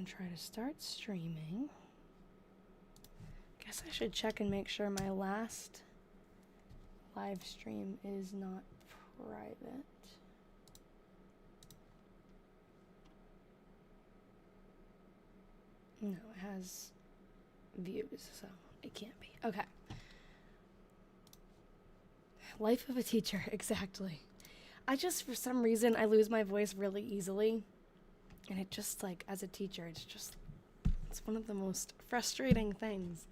try to start streaming. Guess I should check and make sure my last live stream is not private. No, it has views, so it can't be. Okay. Life of a teacher, exactly. I just, for some reason, I lose my voice really easily. And it just, like, as a teacher, it's one of the most frustrating things.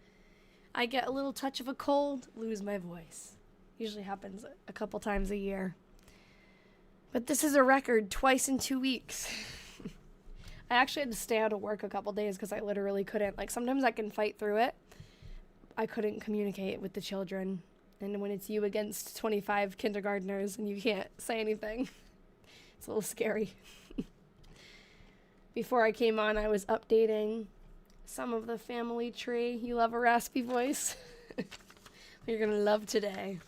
I get a little touch of a cold, lose my voice. Usually happens a couple times a year. But this is a record, twice in 2 weeks. I actually had to stay out of work a couple days because I literally couldn't. Like, sometimes I can fight through it. I couldn't communicate with the children. And when it's you against 25 kindergartners and you can't say anything, it's a little scary. Before I came on, I was updating some of the family tree. You love a raspy voice? You're going to love today.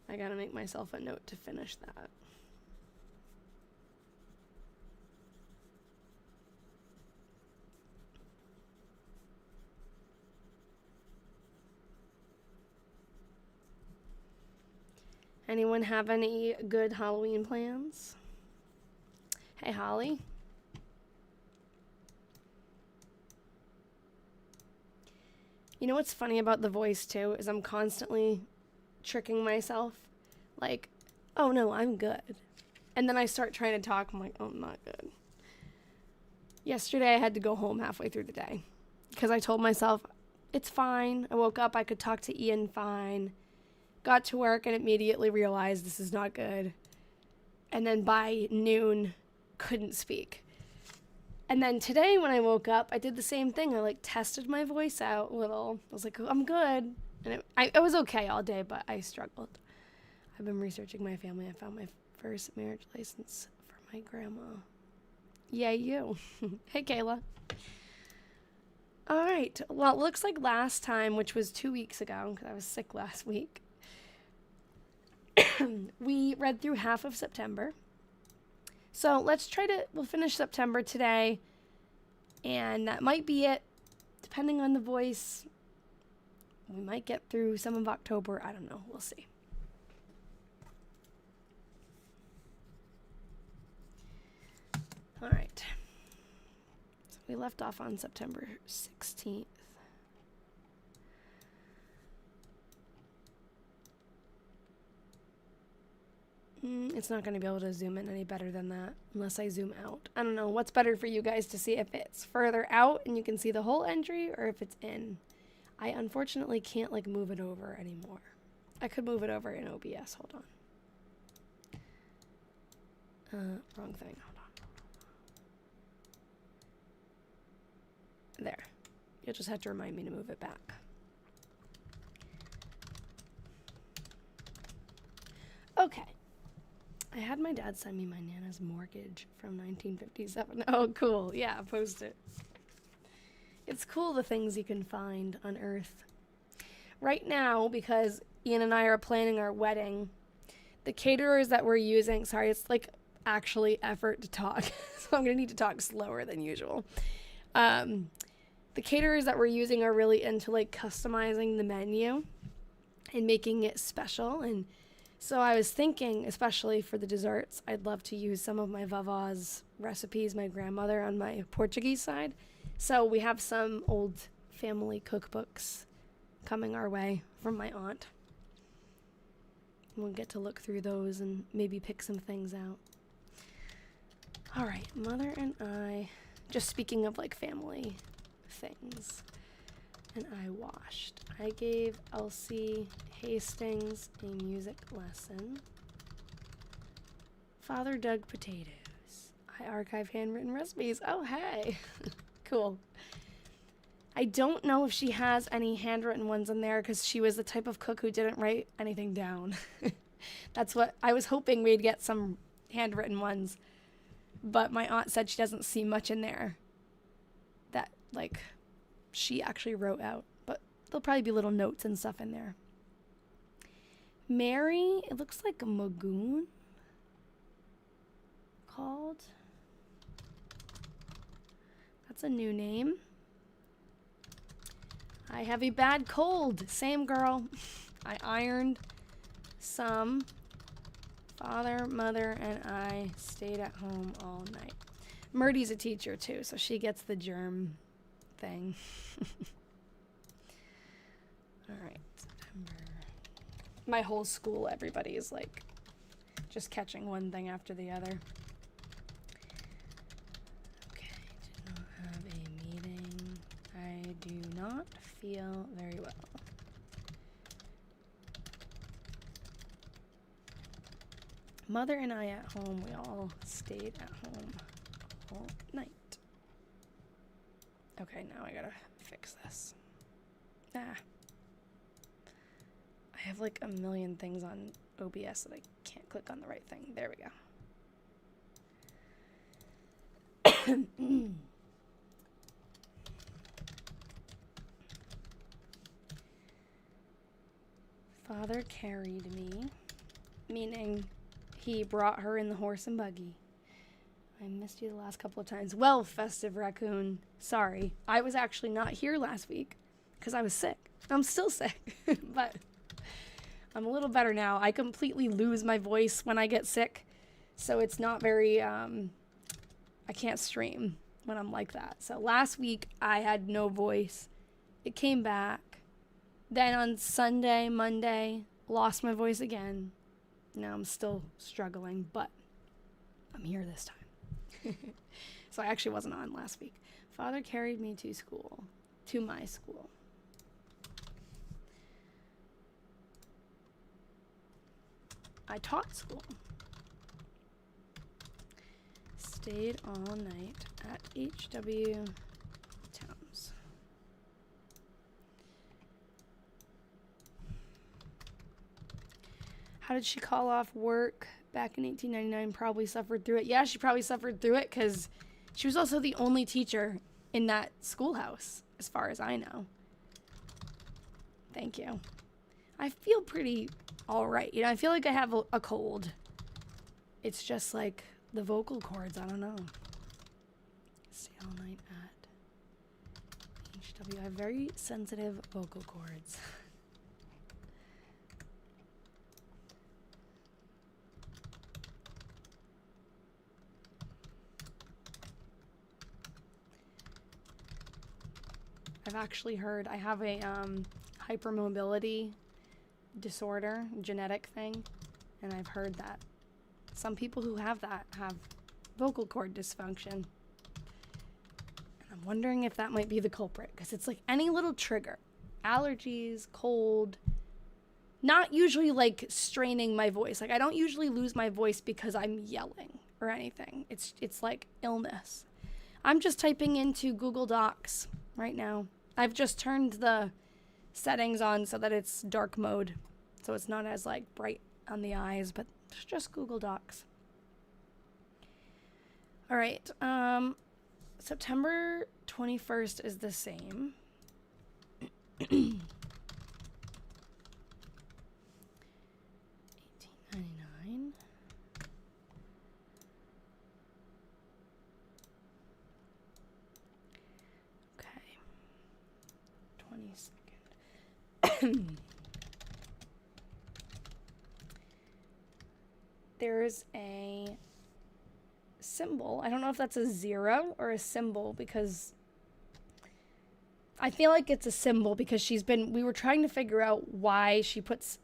I got to make myself a note to finish that. Anyone have any good Halloween plans? Hey, Holly. You know what's funny about the voice, too, is I'm constantly tricking myself. Like, oh, no, I'm good. And then I start trying to talk. I'm like, oh, I'm not good. Yesterday, I had to go home halfway through the day because I told myself, it's fine. I woke up. I could talk to Ian fine. Got to work and immediately realized this is not good. And then by noon, couldn't speak. And then today when I woke up, I did the same thing. I like tested my voice out a little. I was like, oh, I'm good. And I was okay all day, but I struggled. I've been researching my family. I found my first marriage license for my grandma. Yeah, you. Hey, Kayla. All right. Well, it looks like last time, which was 2 weeks ago, because I was sick last week, we read through half of September. So we'll finish September today, and that might be it. Depending on the voice, we might get through some of October. I don't know. We'll see. All right. So we left off on September 16th. It's not going to be able to zoom in any better than that unless I zoom out. I don't know. What's better for you guys to see, if it's further out and you can see the whole entry, or if it's in? I unfortunately can't like move it over anymore. I could move it over in OBS. Hold on. Wrong thing. Hold on. There. You'll just have to remind me to move it back. Okay. I had my dad send me my Nana's mortgage from 1957. Oh, cool. Yeah, post it. It's cool the things you can find on Earth. Right now, because Ian and I are planning our wedding, the caterers that we're using, sorry, it's like actually effort to talk, so I'm going to need to talk slower than usual. The caterers that we're using are really into like customizing the menu and making it special, and so I was thinking, especially for the desserts, I'd love to use some of my Vava's recipes, my grandmother on my Portuguese side. So we have some old family cookbooks coming our way from my aunt. We'll get to look through those and maybe pick some things out. All right, Mother and I, just speaking of like family things. And I washed. I gave Elsie Hastings a music lesson. Father dug potatoes. I archive handwritten recipes. Oh, hey. Cool. I don't know if she has any handwritten ones in there because she was the type of cook who didn't write anything down. That's what I was hoping we'd get, some handwritten ones. But my aunt said she doesn't see much in there that, like, she actually wrote out, but there'll probably be little notes and stuff in there. Mary, it looks like a Magoon called. That's a new name. I have a bad cold. Same girl. I ironed some. Father, mother, and I stayed at home all night. Myrtie's a teacher too, so she gets the germ thing. All right, September. My whole school, everybody is like just catching one thing after the other. Okay, did not have a meeting. I do not feel very well. Mother and I at home, we all stayed at home all night. Okay, now I gotta fix this. I have like a million things on OBS that I can't click on the right thing. There we go. Father carried me, meaning he brought her in the horse and buggy. I missed you the last couple of times. Well, Festive Raccoon, sorry. I was actually not here last week because I was sick. I'm still sick, but I'm a little better now. I completely lose my voice when I get sick, so it's not very, I can't stream when I'm like that. So last week, I had no voice. It came back. Then on Sunday, Monday, lost my voice again. Now I'm still struggling, but I'm here this time. So I actually wasn't on last week. Father carried me to school, to my school. I taught school. Stayed all night at HW Towns. How did she call off work back in 1899? Probably suffered through it. Yeah, she probably suffered through it because she was also the only teacher in that schoolhouse, as far as I know. Thank you. I feel pretty all right. You know, I feel like I have a cold. It's just like the vocal cords. I don't know. Stay all night at HW. I have very sensitive vocal cords. I've actually heard I have a hypermobility disorder, genetic thing, and I've heard that some people who have that have vocal cord dysfunction. And I'm wondering if that might be the culprit, because it's like any little trigger. Allergies, cold, not usually like straining my voice. Like I don't usually lose my voice because I'm yelling or anything. It's like illness. I'm just typing into Google Docs right now. I've just turned the settings on so that it's dark mode, so it's not as like bright on the eyes, but it's just Google Docs. All right, September 21st is the same. 1899. Okay. 22nd. There's a symbol. I don't know if that's a 0 or a symbol, because I feel like it's a symbol because we were trying to figure out why she puts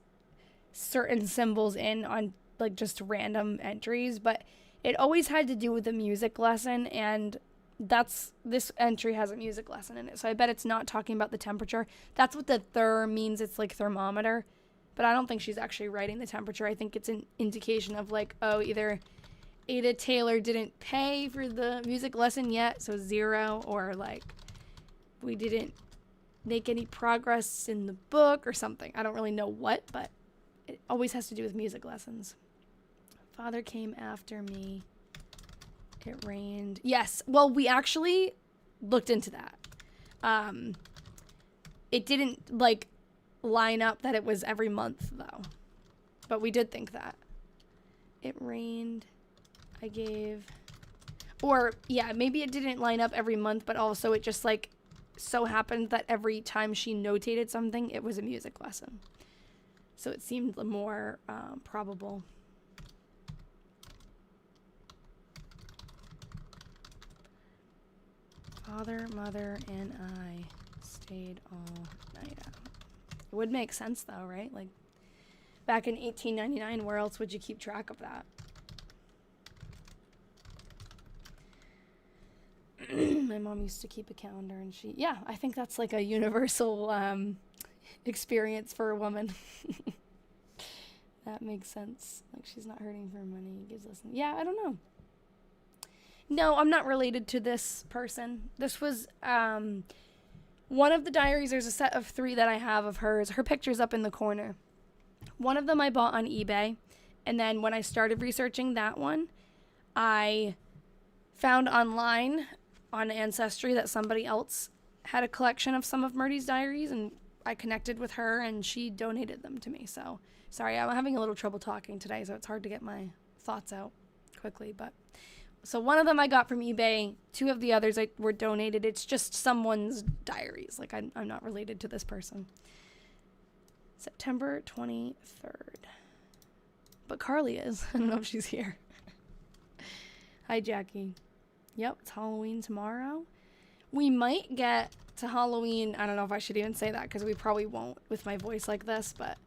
certain symbols in on like just random entries, but it always had to do with a music lesson, and this entry has a music lesson in it, so I bet it's not talking about the temperature. That's what the ther means. It's like thermometer, but I don't think she's actually writing the temperature. I think it's an indication of like, oh, either Ada Taylor didn't pay for the music lesson yet, so 0, or like we didn't make any progress in the book or something. I don't really know what, but it always has to do with music lessons. Father came after me. It rained. Yes. Well, we actually looked into that. It didn't like line up that it was every month though, but we did think that. It rained. I gave. Or, yeah, maybe it didn't line up every month, but also it just, like, so happened that every time she notated something, it was a music lesson. So it seemed more probable. Father, mother, and I stayed all night out. It would make sense, though, right? Like, back in 1899, where else would you keep track of that? My mom used to keep a calendar, and yeah, I think that's like a universal experience for a woman. That makes sense. Like, she's not hurting for money. Gives us, yeah, I don't know. No, I'm not related to this person. This was one of the diaries. There's a set of 3 that I have of hers. Her picture's up in the corner. One of them I bought on eBay, and then when I started researching that one, I found online on Ancestry that somebody else had a collection of some of Myrtie's diaries, and I connected with her, and she donated them to me. So, sorry, I'm having a little trouble talking today, so it's hard to get my thoughts out quickly. But so one of them I got from eBay. 2 of the others were donated. It's just someone's diaries. Like, I'm not related to this person. September 23rd. But Carly is. I don't know if she's here. Hi, Jackie. Yep, it's Halloween tomorrow. We might get to Halloween. I don't know if I should even say that because we probably won't with my voice like this, but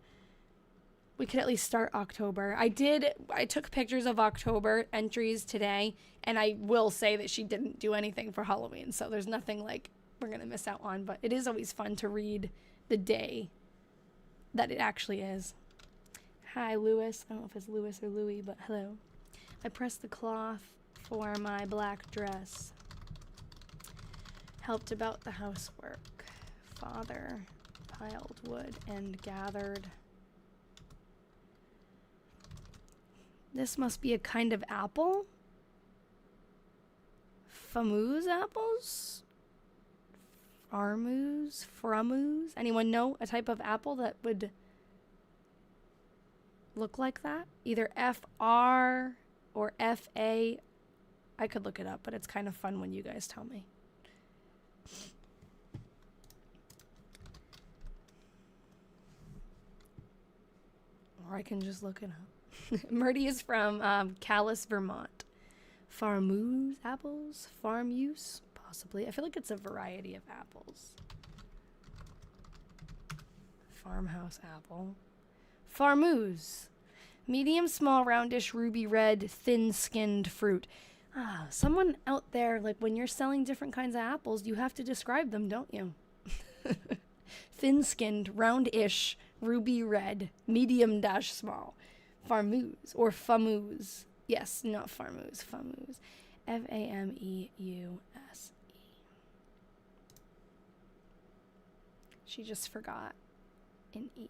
we could at least start October. I took pictures of October entries today, and I will say that she didn't do anything for Halloween, so there's nothing like we're going to miss out on, but it is always fun to read the day that it actually is. Hi, Lewis. I don't know if it's Lewis or Louie, but hello. I pressed the cloth for my black dress. Helped about the housework. Father piled wood and gathered. This must be a kind of apple. Famoose apples? Framoose? Anyone know a type of apple that would look like that? Either FR or FA. I could look it up, but it's kind of fun when you guys tell me. Or I can just look it up. Myrtie is from Calais, Vermont. Farmoose apples? Farm use? Possibly. I feel like it's a variety of apples. Farmhouse apple. Farmoose. Medium, small, roundish, ruby red, thin-skinned fruit. Someone out there, like when you're selling different kinds of apples, you have to describe them, don't you? Thin-skinned, roundish, ruby red, medium dash small. Farmoose or famoose. Yes, not farmoose, famoose. Fameuse. She just forgot an E.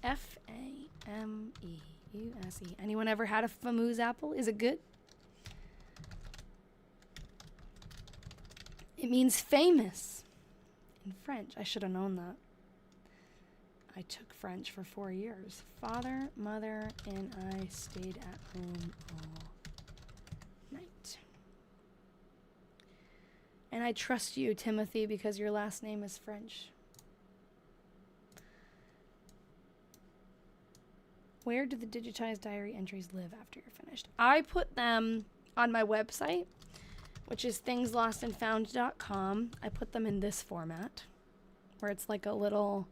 Fameuse. Anyone ever had a famoose apple? Is it good? It means famous in French. I should have known that. I took French for 4 years. Father, mother, and I stayed at home all night. And I trust you, Timothy, because your last name is French. Where do the digitized diary entries live after you're finished? I put them on my website, which is thingslostandfound.com. I put them in this format, where it's like a little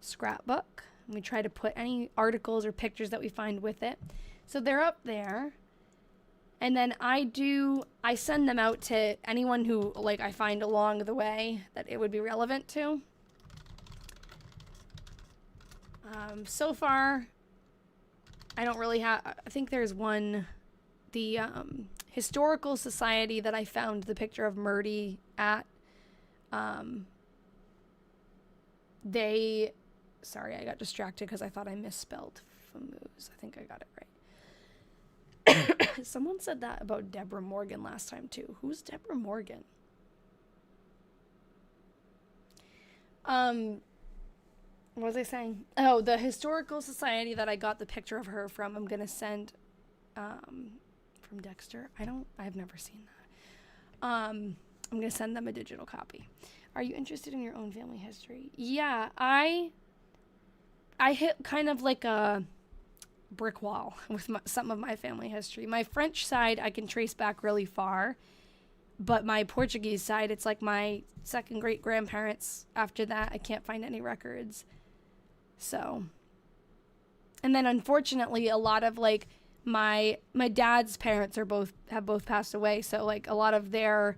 scrapbook. And we try to put any articles or pictures that we find with it. So they're up there. And then I send them out to anyone who, like, I find along the way that it would be relevant to. So far, I don't really have, I think there's one, the Historical Society that I found the picture of Myrtie at. Sorry, I got distracted because I thought I misspelled famoose. I think I got it right. Someone said that about Deborah Morgan last time too. Who's Deborah Morgan? What was I saying? Oh, the Historical Society that I got the picture of her from. I'm gonna send from Dexter. I've never seen that. I'm going to send them a digital copy. Are you interested in your own family history? Yeah, I hit kind of like a brick wall with some of my family history. My French side, I can trace back really far. But my Portuguese side, it's like my second great grandparents. After that, I can't find any records. So, and then unfortunately, a lot of like my dad's parents have both passed away. So like a lot of their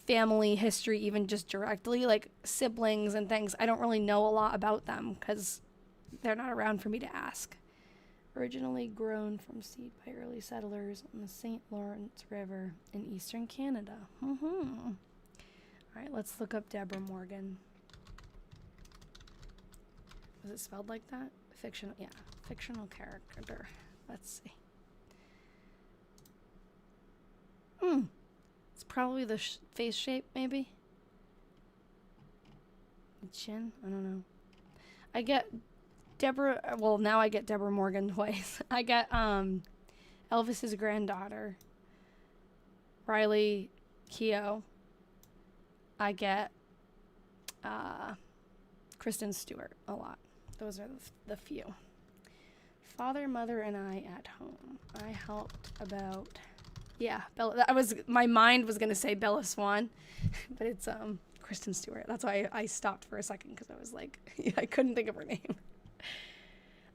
family history, even just directly, like siblings and things, I don't really know a lot about them because they're not around for me to ask. Originally grown from seed by early settlers on the St. Lawrence River in eastern Canada. All right, let's look up Deborah Morgan. Was it spelled like that? Fictional, yeah, fictional character. Let's see. It's probably the face shape, maybe. The chin, I don't know. I get Deborah, well, now I get Deborah Morgan twice. I get Elvis's granddaughter, Riley Keough. I get Kristen Stewart a lot. Those are the few. Father, mother, and I at home. I helped about, yeah, Bella. My mind was gonna say Bella Swan, but it's Kristen Stewart. That's why I stopped for a second because I was like, I couldn't think of her name.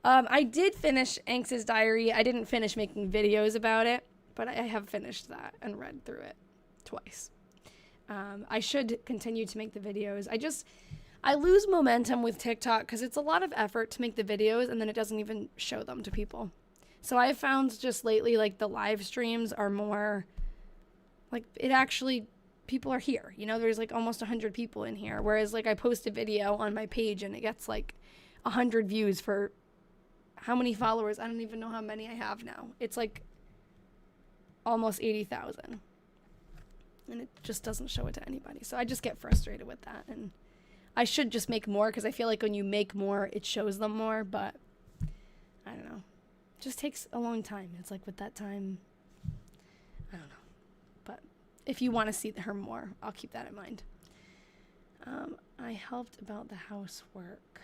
I did finish Anx's diary. I didn't finish making videos about it, but I have finished that and read through it twice. I should continue to make the videos. I lose momentum with TikTok because it's a lot of effort to make the videos and then it doesn't even show them to people. So I found just lately, like, the live streams are more, like, it actually, people are here. You know, there's, like, almost 100 people in here. Whereas, like, I post a video on my page and it gets, like, 100 views for how many followers? I don't even know how many I have now. It's, like, almost 80,000. And it just doesn't show it to anybody. So I just get frustrated with that. And I should just make more because I feel like when you make more, it shows them more. But I don't know. It just takes a long time. It's like with that time, I don't know. But if you want to see her more, I'll keep that in mind. I helped about the housework.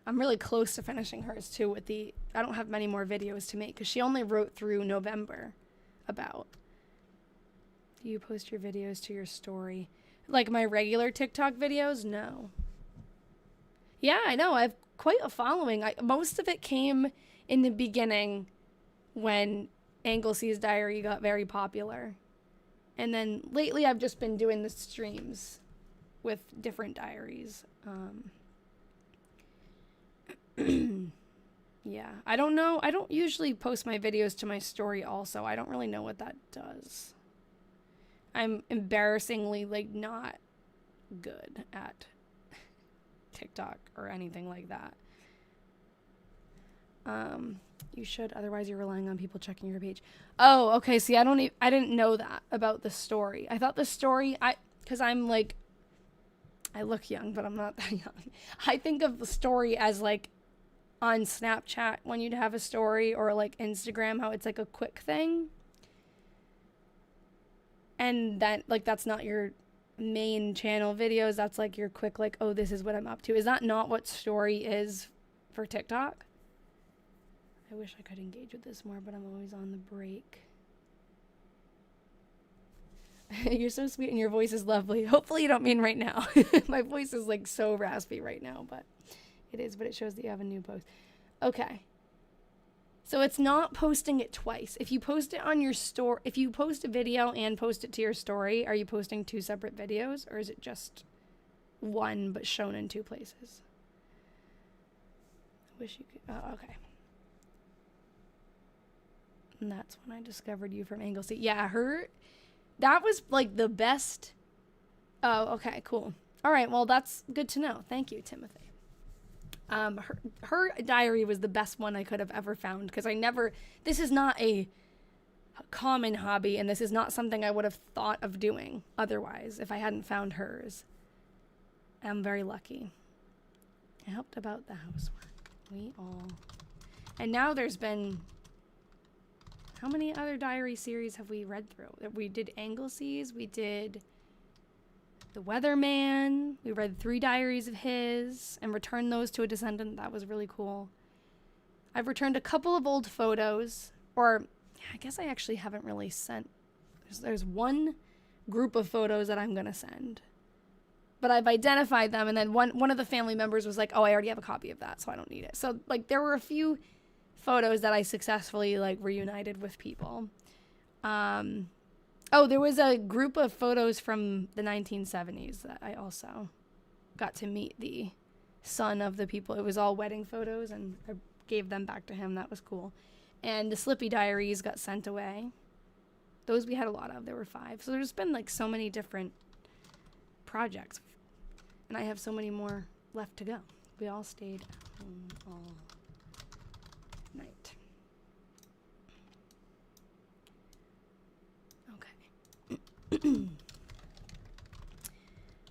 I'm really close to finishing hers too with I don't have many more videos to make because she only wrote through November about. Do you post your videos to your story? Like my regular TikTok videos? No. Yeah, I know. I have quite a following. Most of it came in the beginning when Anglesea's Diary got very popular. And then lately I've just been doing the streams with different diaries. Yeah, I don't know. I don't usually post my videos to my story also. I don't really know what that does. I'm embarrassingly, like, not good at TikTok or anything like that. You should, otherwise you're relying on people checking your page. Oh, okay. See, I didn't know that about the story. I thought the story, because I'm like, I look young, but I'm not that young. I think of the story as like on Snapchat when you'd have a story, or like Instagram, how it's like a quick thing. And that, like, that's not your main channel videos. That's like your quick, like, oh, this is what I'm up to. Is that not what story is for TikTok? I wish I could engage with this more, but I'm always on the break. You're so sweet and your voice is lovely. Hopefully you don't mean right now. My voice is like so raspy right now, but it is, but it shows that you have a new post. Okay. So it's not posting it twice. If you post it on your story, if you post a video and post it to your story, are you posting two separate videos, or is it just one but shown in two places? I wish you could. Oh, okay. And that's when I discovered you from Anglesea. Yeah, that was like the best. Oh, okay, cool. All right, well, that's good to know. Thank you, Timothy. Her diary was the best one I could have ever found, because this is not a common hobby, and this is not something I would have thought of doing otherwise if I hadn't found hers. I'm very lucky. I helped about the housework. And now there's been How many other diary series have we read through? We did Angleseas, we did The Weatherman, we read 3 diaries of his and returned those to a descendant. That was really cool. I've returned a couple of old photos, or I guess I actually haven't really sent. There's one group of photos that I'm going to send. But I've identified them, and then one of the family members was like, oh, I already have a copy of that, so I don't need it. So, like, there were a few photos that I successfully, like, reunited with people. Oh, there was a group of photos from the 1970s that I also got to meet the son of the people. It was all wedding photos, and I gave them back to him. That was cool. And the Slippy diaries got sent away. Those we had a lot of. There were 5. So there's been, like, so many different projects. And I have so many more left to go. We all stayed at home all night. Okay.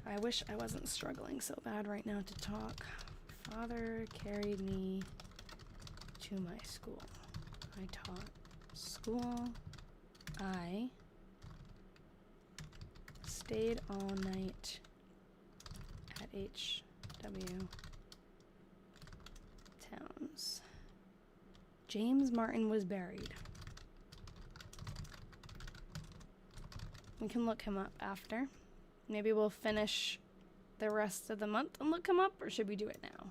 I wish I wasn't struggling so bad right now to talk. Father carried me to my school. I taught school. I stayed all night at HW Towns. James Martin was buried. We can look him up after. Maybe we'll finish the rest of the month and look him up, or should we do it now?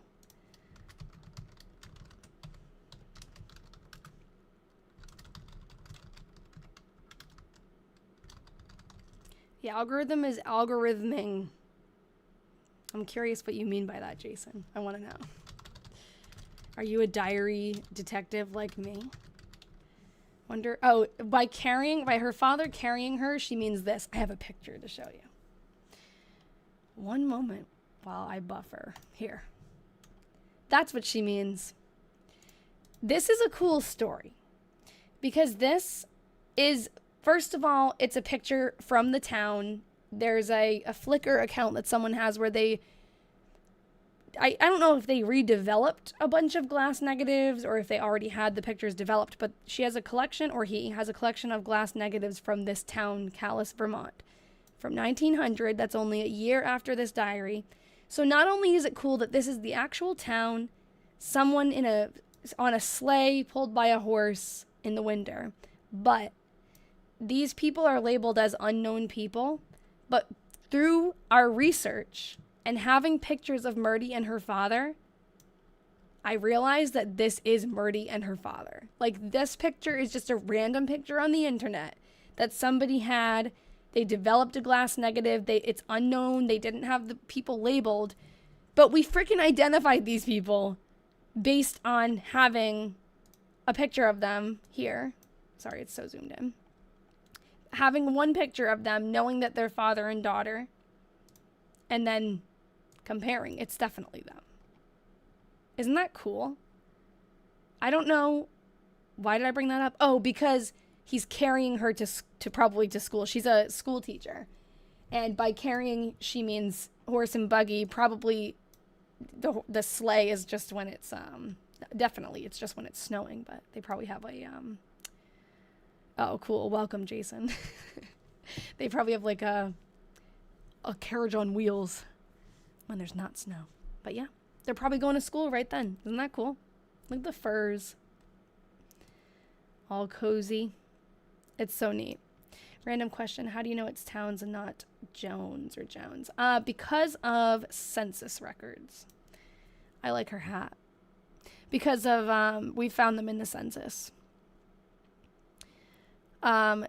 The algorithm is algorithming. I'm curious what you mean by that, Jason. I want to know. Are you a diary detective like me? Wonder. Oh, by her father carrying her, she means this. I have a picture to show you. One moment while I buffer. Here. That's what she means. This is a cool story because this is, first of all, it's a picture from the town. There's a Flickr account that someone has where they, I don't know if they redeveloped a bunch of glass negatives or if they already had the pictures developed, but she has a collection, or he has a collection of glass negatives from this town, Calais, Vermont, from 1900. That's only a year after this diary. So not only is it cool that this is the actual town, someone on a sleigh pulled by a horse in the winter, but these people are labeled as unknown people. But through our research and having pictures of Myrtie and her father, I realized that this is Myrtie and her father. Like, this picture is just a random picture on the internet that somebody had. They developed a glass negative. It's unknown. They didn't have the people labeled. But we freaking identified these people based on having a picture of them here. Sorry, it's so zoomed in. Having one picture of them, knowing that they're father and daughter, and then comparing. It's definitely them. Isn't that cool? I don't know. Why did I bring that up? Oh, because he's carrying her to probably to school. She's a school teacher. And by carrying, she means horse and buggy. Probably the sleigh is just when it's, definitely it's just when it's snowing, but they probably have a, oh, cool. Welcome, Jason. They probably have like a carriage on wheels when there's not snow. But yeah, they're probably going to school right then. Isn't that cool? Look at the furs. All cozy. It's so neat. Random question. How do you know it's Towns and not Jones or Jones? Because of census records. I like her hat. Because of, we found them in the census.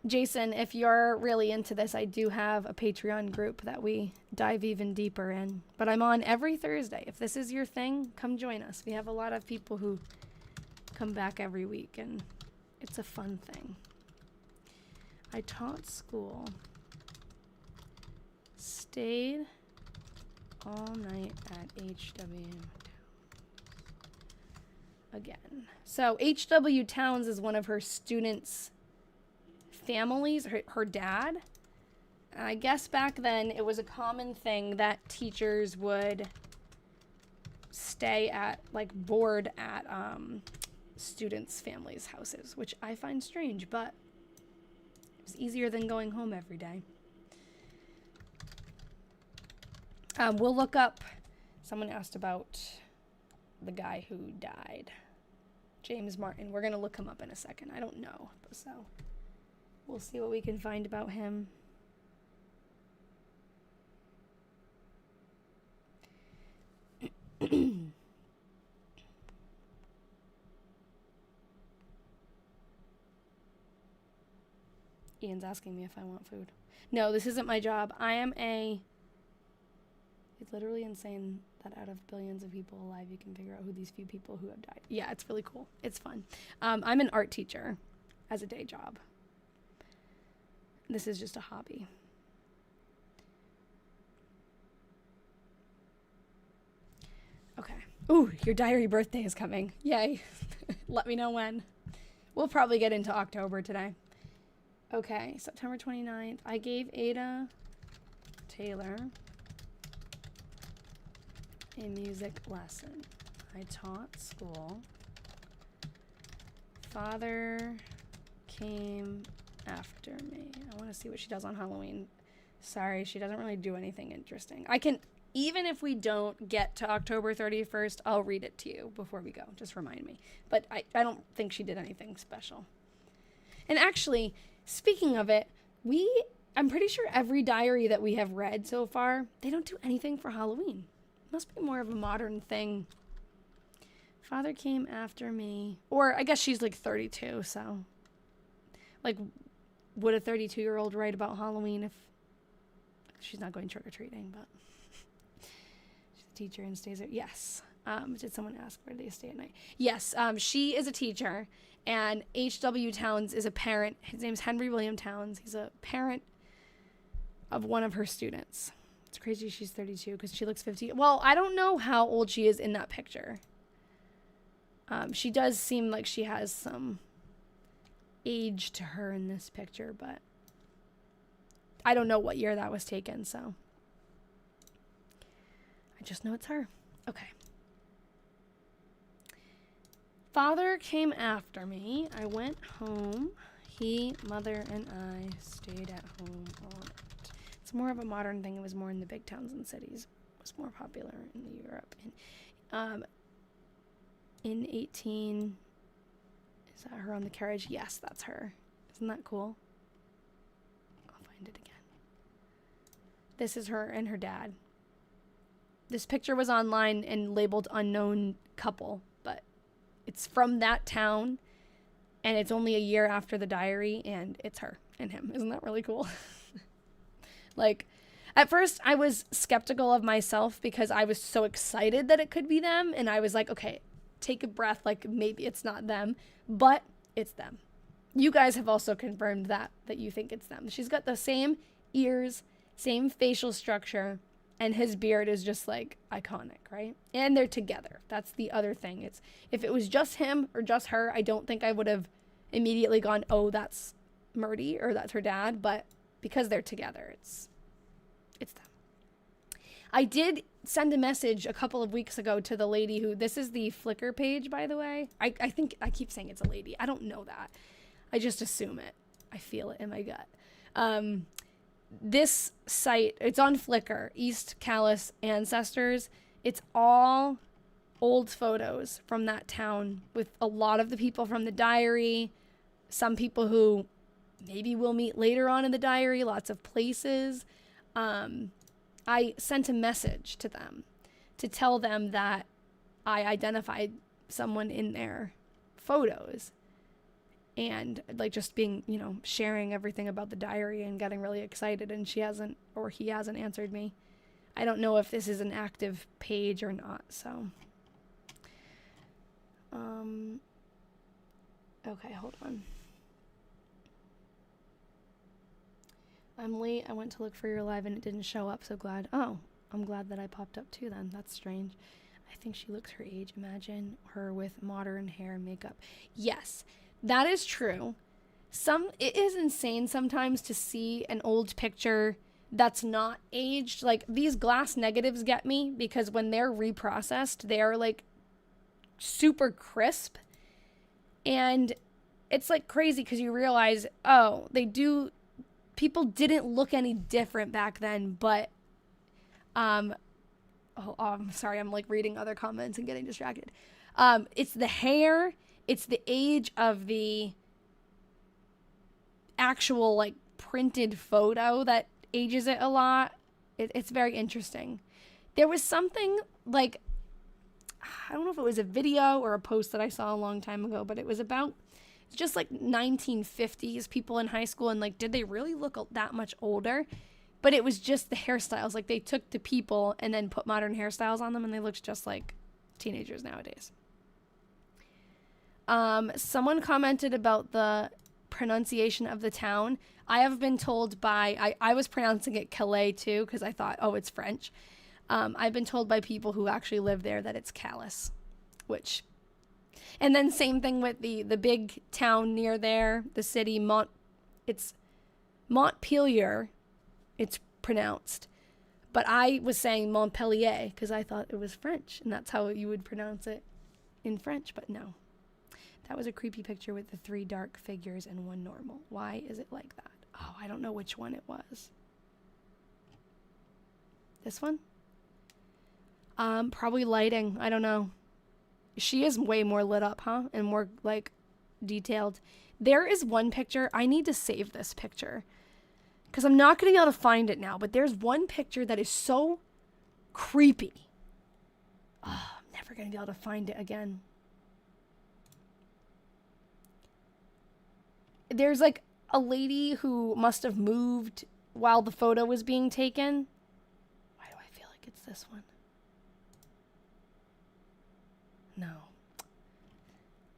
Jason, if you're really into this, I do have a Patreon group that we dive even deeper in. But I'm on every Thursday. If this is your thing, come join us. We have a lot of people who come back every week, and it's a fun thing. I taught school. Stayed all night at HW again. So HW Towns is one of her students' families, her dad. I guess back then it was a common thing that teachers would stay at, like, board at students' families' houses, which I find strange, but it's easier than going home every day. We'll look up, someone asked about the guy who died, James Martin. We're going to look him up in a second. I don't know, so we'll see what we can find about him. Ian's asking me if I want food. No, this isn't my job. It's literally insane that out of billions of people alive, you can figure out who these few people who have died. Yeah, it's really cool. It's fun. I'm an art teacher as a day job. This is just a hobby. Okay. Ooh, your diary birthday is coming. Yay. Let me know when. We'll probably get into October today. Okay, September 29th. I gave Ada Taylor a music lesson. I taught school. Father came after me. I want to see what she does on Halloween. Sorry, she doesn't really do anything interesting. Even if we don't get to October 31st, I'll read it to you before we go. Just remind me. But I don't think she did anything special. And actually, speaking of it, I'm pretty sure every diary that we have read so far, they don't do anything for Halloween. Must be more of a modern thing. Father came after me. Or I guess she's like 32, so. Like, would a 32-year-old write about Halloween if she's not going trick-or-treating, but she's a teacher and stays there. Yes. Did someone ask where they stay at night? Yes, she is a teacher, and H.W. Towns is a parent. His name's Henry William Towns. He's a parent of one of her students. It's crazy she's 32 because she looks 50. Well, I don't know how old she is in that picture. She does seem like she has some age to her in this picture, but I don't know what year that was taken, so I just know it's her. Okay. Father came after me. I went home. He, mother, and I stayed at home all night. It's more of a modern thing. It was more in the big towns and cities. It was more popular in Europe. In 18... Is that her on the carriage? Yes, that's her. Isn't that cool? I'll find it again. This is her and her dad. This picture was online and labeled unknown couple, but it's from that town, and it's only a year after the diary, and it's her and him. Isn't that really cool? Like, at first I was skeptical of myself because I was so excited that it could be them, and I was like, okay, take a breath, like maybe it's not them, but it's them. You guys have also confirmed that you think it's them. She's got the same ears, same facial structure, and his beard is just like iconic, right? And they're together. That's the other thing. It's if it was just him or just her, I don't think I would have immediately gone, oh, that's Myrtie or that's her dad, but because they're together, it's them. I did send a message a couple of weeks ago to the lady who, this is the Flickr page, by the way. I think, I keep saying it's a lady. I don't know that. I just assume it. I feel it in my gut. This site, it's on Flickr, East Calais Ancestors. It's all old photos from that town with a lot of the people from the diary, some people who maybe we'll meet later on in the diary, lots of places. I sent a message to them to tell them that I identified someone in their photos and like just being, sharing everything about the diary and getting really excited, and he hasn't answered me. I don't know if this is an active page or not, so. Okay, hold on. I'm late. I went to look for your live and it didn't show up. So glad. Oh, I'm glad that I popped up too then. That's strange. I think she looks her age. Imagine her with modern hair and makeup. Yes, that is true. It is insane sometimes to see an old picture that's not aged. Like these glass negatives get me because when they're reprocessed, they are like super crisp. And it's like crazy because you realize, oh, people didn't look any different back then, but, I'm sorry, I'm like reading other comments and getting distracted. It's the hair, it's the age of the actual like printed photo that ages it a lot. It's very interesting. There was something like, I don't know if it was a video or a post that I saw a long time ago, but it was about just like 1950s people in high school, and like, did they really look that much older? But it was just the hairstyles. Like, they took the people and then put modern hairstyles on them, and they looked just like teenagers nowadays. Someone commented about the pronunciation of the town. I have been told I was pronouncing it Calais too, because I thought, oh, it's French. I've been told by people who actually live there that it's Calais, and then same thing with the big town near there, the city, it's Montpelier, it's pronounced. But I was saying Montpellier because I thought it was French, and that's how you would pronounce it in French, but no. That was a creepy picture with the 3 dark figures and 1 normal. Why is it like that? Oh, I don't know which one it was. This one? Probably lighting. I don't know. She is way more lit up, huh? And more, like, detailed. There is one picture. I need to save this picture, because I'm not going to be able to find it now. But there's one picture that is so creepy. Oh, I'm never going to be able to find it again. There's, like, a lady who must have moved while the photo was being taken. Why do I feel like it's this one? No.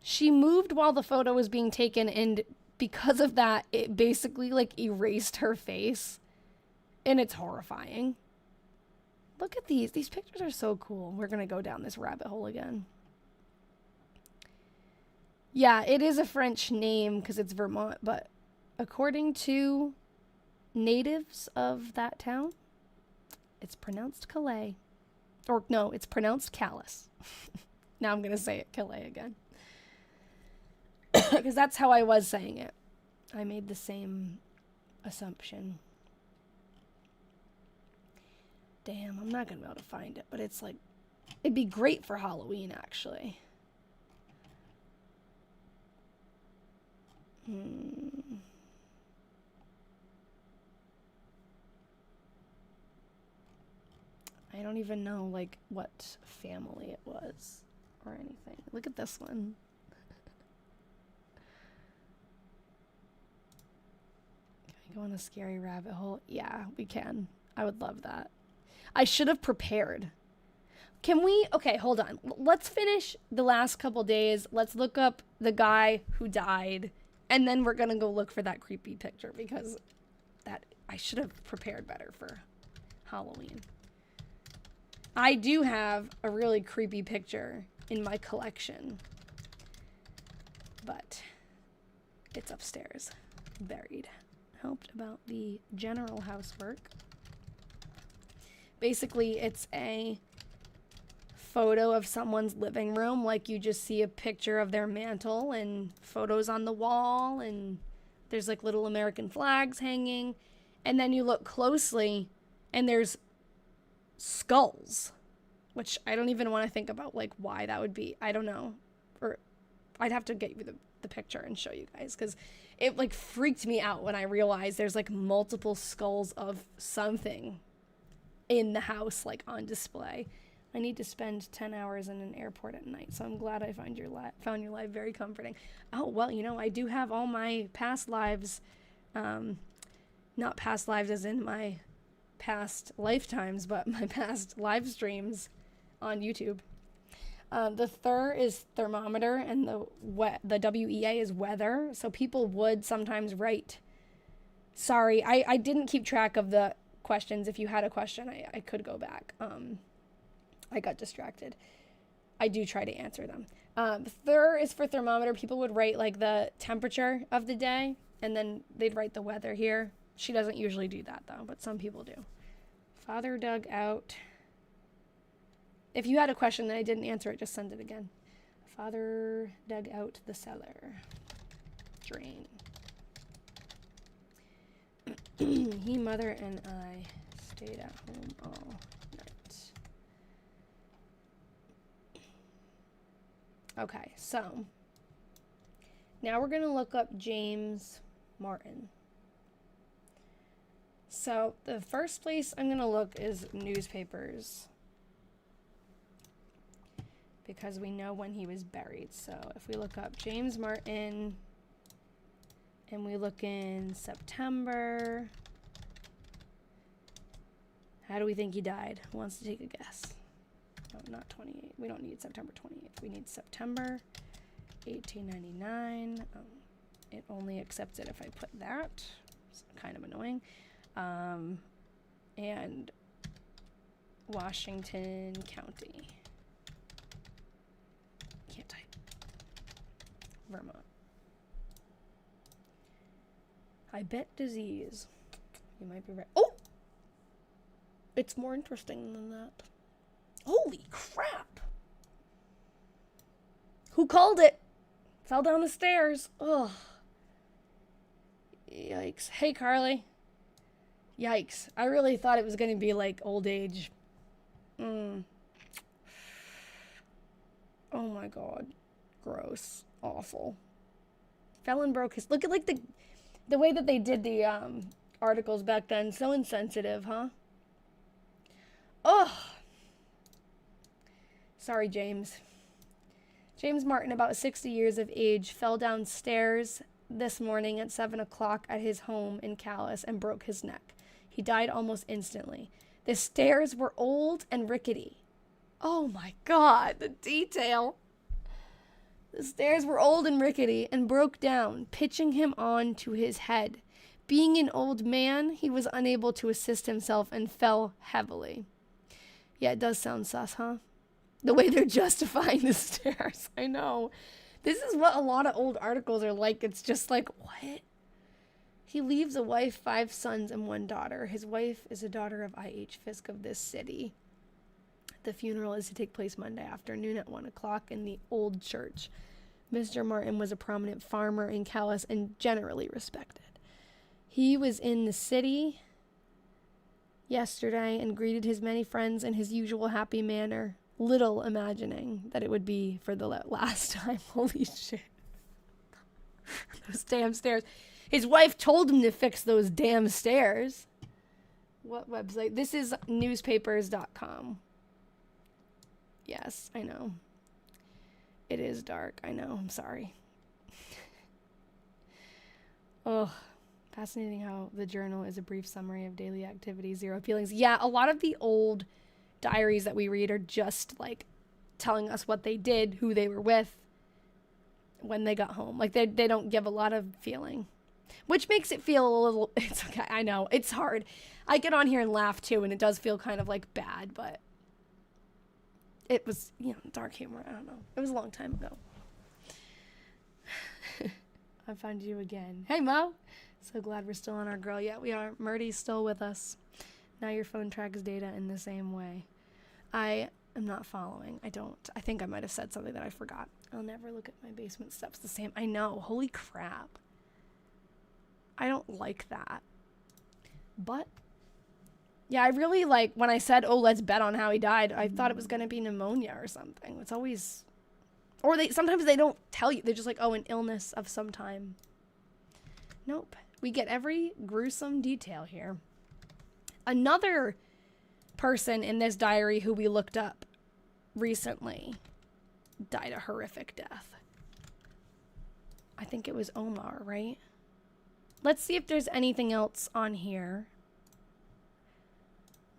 She moved while the photo was being taken, and because of that, it basically, like, erased her face. And it's horrifying. Look at these. These pictures are so cool. We're going to go down this rabbit hole again. Yeah, it is a French name because it's Vermont, but according to natives of that town, it's pronounced Calais. Or no, it's pronounced Calais. Now I'm going to say it Calais again. Because that's how I was saying it. I made the same assumption. Damn, I'm not going to be able to find it, but it's like, it'd be great for Halloween, actually. I don't even know, like, what family it was or anything. Look at this one. Can we go on a scary rabbit hole? Yeah, we can. I would love that. I should have prepared. Can we? Okay, hold on. Let's finish the last couple days. Let's look up the guy who died. And then we're going to go look for that creepy picture, because I should have prepared better for Halloween. I do have a really creepy picture in my collection, but it's upstairs, buried. Helped about the general housework. Basically, it's a photo of someone's living room. Like, you just see a picture of their mantle and photos on the wall, and there's like little American flags hanging, and then you look closely and there's skulls, which I don't even want to think about, like, why that would be. I don't know, or I'd have to get you the picture and show you guys, because it like freaked me out when I realized there's like multiple skulls of something in the house, like on display. I need to spend 10 hours in an airport at night, so I'm glad I found your life very comforting. Oh, well, you know, I do have all my past lives, not past lives as in my past lifetimes, but my past live streams on YouTube. The thir is thermometer, and the WEA is weather, so people would sometimes write. Sorry, I didn't keep track of the questions. If you had a question, I could go back. I got distracted. I do try to answer them. Thir is for thermometer. People would write like the temperature of the day, and then they'd write the weather here. She doesn't usually do that though, but some people do. Father dug out. If you had a question and I didn't answer it, just send it again. Father dug out the cellar. Drain. He, mother, and I stayed at home all night. Okay, so now we're going to look up James Martin. So the first place I'm going to look is newspapers, because we know when he was buried. So if we look up James Martin and we look in September, how do we think he died? Who wants to take a guess? No, not 28. We don't need September 28th. We need September 1899. It only accepts it if I put that. It's kind of annoying. And Washington County. Can't type. Vermont. I bet disease. You might be right. Oh! It's more interesting than that. Holy crap! Who called it? Fell down the stairs. Ugh. Yikes. Hey, Carly. Yikes. I really thought it was going to be like old age. Oh my god. Gross. Awful. Fell and broke his... Look at like the way that they did the articles back then. So insensitive, huh? Oh. Sorry, James. James Martin, about 60 years of age, fell downstairs this morning at 7 o'clock at his home in Calais and broke his neck. He died almost instantly. The stairs were old and rickety. Oh my god, the detail. The stairs were old and rickety and broke down, pitching him on to his head. Being an old man, he was unable to assist himself and fell heavily. Yeah, it does sound sus, huh? The way they're justifying the stairs. I know. This is what a lot of old articles are like. It's just like, what? He leaves a wife, 5 sons, and 1 daughter. His wife is a daughter of I.H. Fisk of this city. The funeral is to take place Monday afternoon at 1 o'clock in the old church. Mr. Martin was a prominent farmer in Calais and generally respected. He was in the city yesterday and greeted his many friends in his usual happy manner, little imagining that it would be for the last time. Holy shit. Those damn stairs. His wife told him to fix those damn stairs. What website? This is newspapers.com. Yes, I know. It is dark. I know. I'm sorry. Oh, fascinating how the journal is a brief summary of daily activities, 0 feelings. Yeah, a lot of the old diaries that we read are just like telling us what they did, who they were with, when they got home. Like they don't give a lot of feeling, which makes it feel a little, it's okay. I know it's hard. I get on here and laugh too, and it does feel kind of like bad, but it was, dark humor. I don't know. It was a long time ago. I found you again. Hey, Mo. So glad we're still on our girl. Yeah, we are. Myrtie's still with us. Now your phone tracks data in the same way. I am not following. I think I might have said something that I forgot. I'll never look at my basement steps the same. I know. Holy crap. I don't like that. But yeah, I really like when I said, oh, let's bet on how he died. I thought it was going to be pneumonia or something. It's always, or sometimes they don't tell you. They're just like, oh, an illness of some time. Nope. We get every gruesome detail here. Another person in this diary who we looked up recently died a horrific death. I think it was Omar, right? Let's see if there's anything else on here.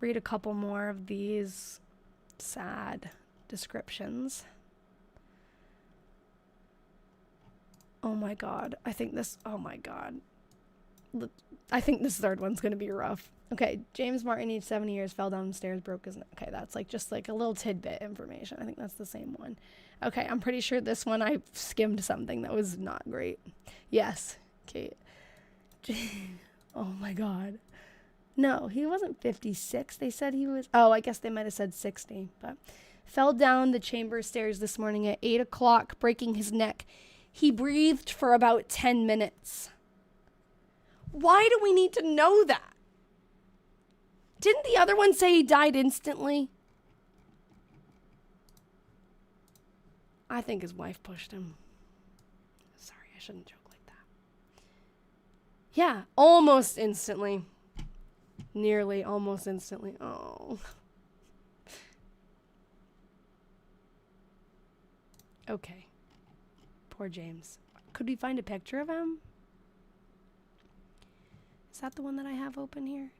Read a couple more of these sad descriptions. Oh my god. Oh my god. I think this third one's going to be rough. Okay, James Martin, aged 70 years, fell down the stairs, broke his neck. Okay, that's just a little tidbit information. I think that's the same one. Okay, I'm pretty sure this one I skimmed something that was not great. Yes. Okay. Oh my god. No, he wasn't 56. They said he was... Oh, I guess they might have said 60. But Fell down the chamber stairs this morning at 8 o'clock, breaking his neck. He breathed for about 10 minutes. Why do we need to know that? Didn't the other one say he died instantly? I think his wife pushed him. Sorry, I shouldn't joke like that. Yeah, almost instantly. Nearly almost instantly. Oh. Okay. Poor James. Could we find a picture of him? Is that the one that I have open here?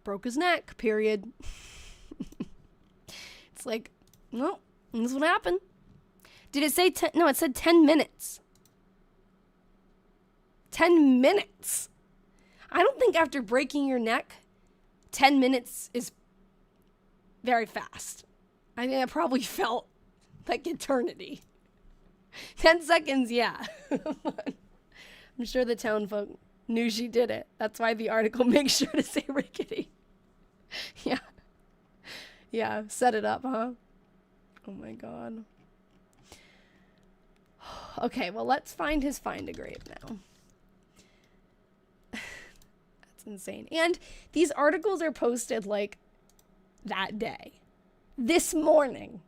Broke his neck, period. It's like, well, this is what happened. Did it say 10? No, it said 10 minutes. 10 minutes. I don't think after breaking your neck, 10 minutes is very fast. I think it probably felt like eternity. 10 seconds, yeah. I'm sure the town folk knew she did it. That's why the article makes sure to say rickety. Yeah. Yeah, set it up, huh? Oh my God. Okay, well, let's find his find a grave now. That's insane. And these articles are posted like that day. This morning.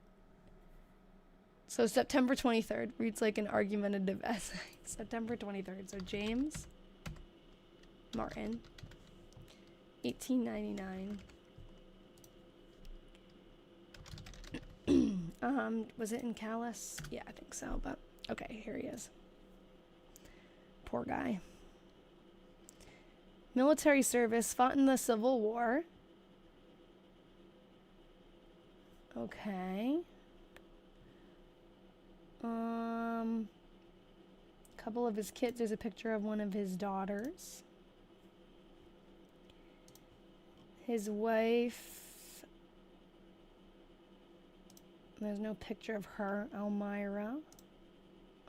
So September 23rd reads like an argumentative essay. September 23rd. So James Martin, 1899. Was it in Calais? Yeah, I think so, but okay, here he is. Poor guy. Military service, fought in the Civil War. Okay. Couple of his kids. There's a picture of one of his daughters. His wife. There's no picture of her. Almira.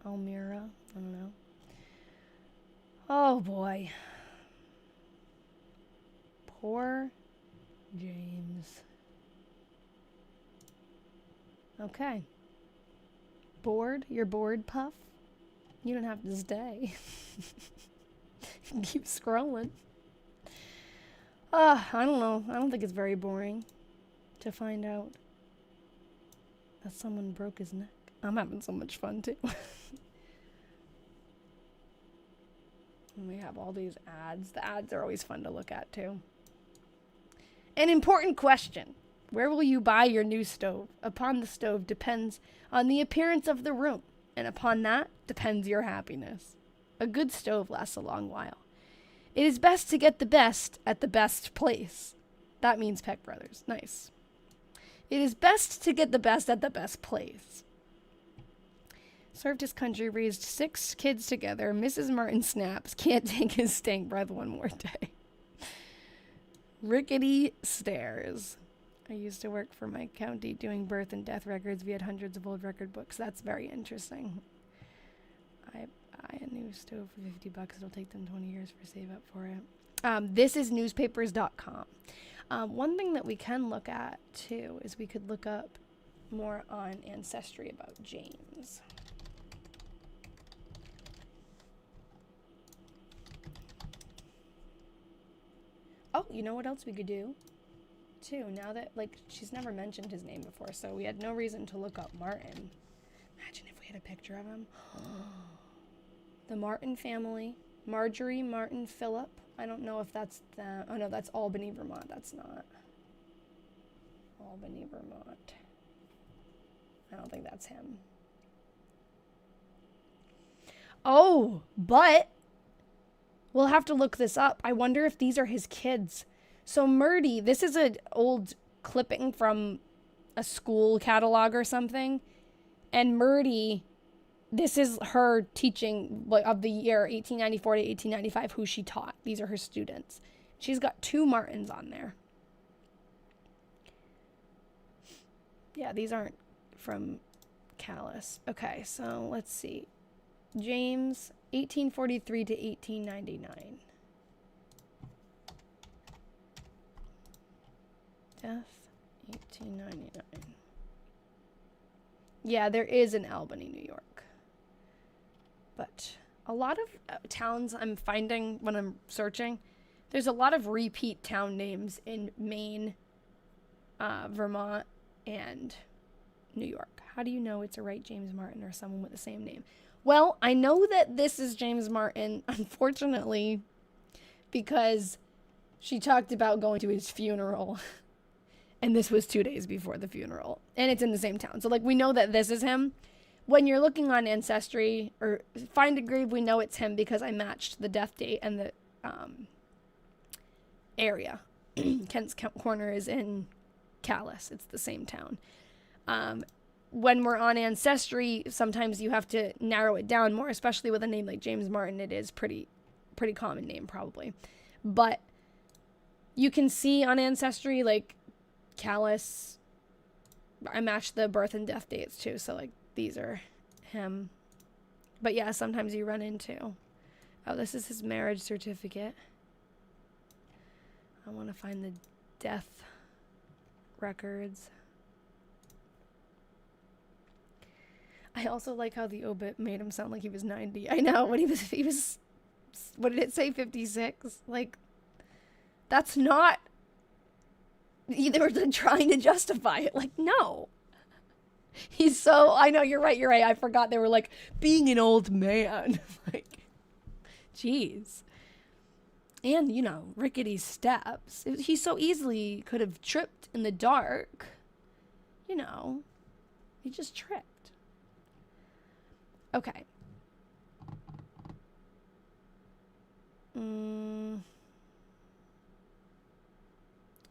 I don't know. Oh boy. Poor James. Okay. Bored? You're bored, Puff? You don't have to stay. Keep scrolling. I don't know. I don't think it's very boring to find out that someone broke his neck. I'm having so much fun, too. And we have all these ads. The ads are always fun to look at, too. An important question. Where will you buy your new stove? Upon the stove depends on the appearance of the room, and upon that depends your happiness. A good stove lasts a long while. It is best to get the best at the best place. That means Peck Brothers. Nice. It is best to get the best at the best place. Served his country, raised 6 kids together. Mrs. Martin snaps. Can't take his stank breath one more day. Rickety stairs. I used to work for my county doing birth and death records. We had hundreds of old record books. That's very interesting. I buy a new stove for $50. It'll take them 20 years for save up for it. This is newspapers.com. One thing that we can look at, too, is we could look up more on ancestry about James. Oh, you know what else we could do? Too, now that, like, she's never mentioned his name before, so we had no reason to look up Martin. Imagine if we had a picture of him. The Martin family. Marjorie Martin Phillip. I don't know if that's the... Oh, no, that's Albany, Vermont. That's not. Albany, Vermont. I don't think that's him. Oh, but... We'll have to look this up. I wonder if these are his kids. So Myrtie, this is an old clipping from a school catalog or something. And Myrtie, this is her teaching of the year 1894 to 1895, who she taught. These are her students. She's got 2 Martins on there. Yeah, these aren't from Calais. Okay, so let's see. James, 1843 to 1899. Death 1899. Yeah, there is in Albany, New York. But a lot of towns I'm finding when I'm searching, there's a lot of repeat town names in Maine, Vermont, and New York. How do you know it's a right James Martin or someone with the same name? Well, I know that this is James Martin, unfortunately, because she talked about going to his funeral. And this was 2 days before the funeral. And it's in the same town. So, like, we know that this is him. When you're looking on Ancestry or Find a Grave, we know it's him because I matched the death date and the area. Kent's Corner is in Calais. It's the same town. When we're on Ancestry, sometimes you have to narrow it down more, especially with a name like James Martin. It is pretty common name, probably. But you can see on Ancestry, like, Calais. I matched the birth and death dates, too, so, like, these are him. But, yeah, sometimes you run into... Oh, this is his marriage certificate. I want to find the death records. I also like how the obit made him sound like he was 90. I know, when he was, what did it say, 56? Like, that's not, they were trying to justify it. Like, no. He's so, I know, you're right. I forgot they were like, being an old man. Like, jeez. And, you know, rickety steps. He so easily could have tripped in the dark. You know, he just tripped. Okay.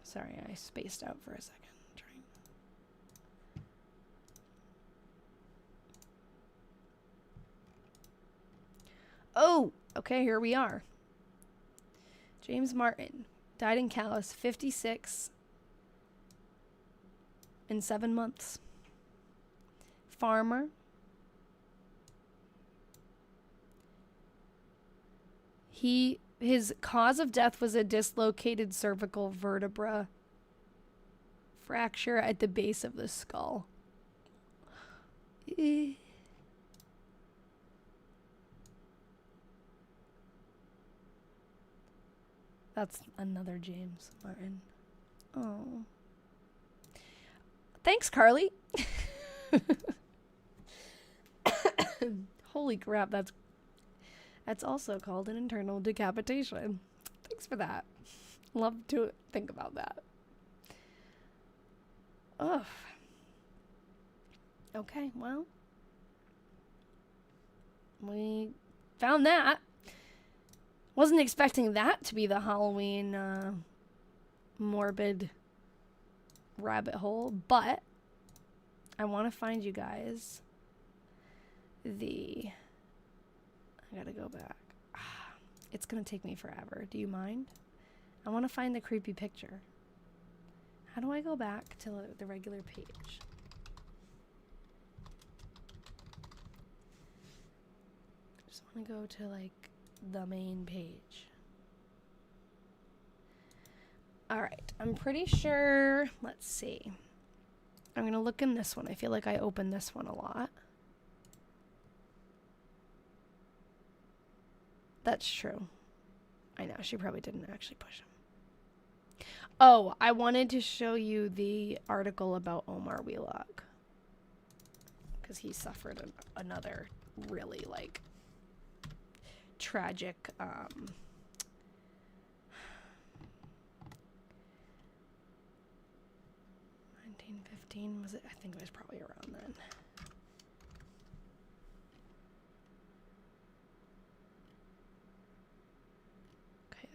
Sorry, I spaced out for a second. Oh, okay, here we are. James Martin died in Calais, 56 in 7 months. Farmer. His cause of death was a dislocated cervical vertebra fracture at the base of the skull. That's another James Martin. Oh. Thanks, Carly. Holy crap, that's also called an internal decapitation. Thanks for that. Love to think about that. Ugh. Okay, well. We found that. Wasn't expecting that to be the Halloween morbid rabbit hole, but I want to find you guys I gotta go back. It's gonna take me forever. Do you mind? I want to find the creepy picture. How do I go back to the regular page? Just want to go to, like, the main page. Alright, I'm pretty sure... Let's see. I'm gonna look in this one. I feel like I open this one a lot. That's true. I know, she probably didn't actually push him. Oh, I wanted to show you the article about Omar Wheelock. Because he suffered another really, like, tragic, 1915, was it? I think it was probably around then.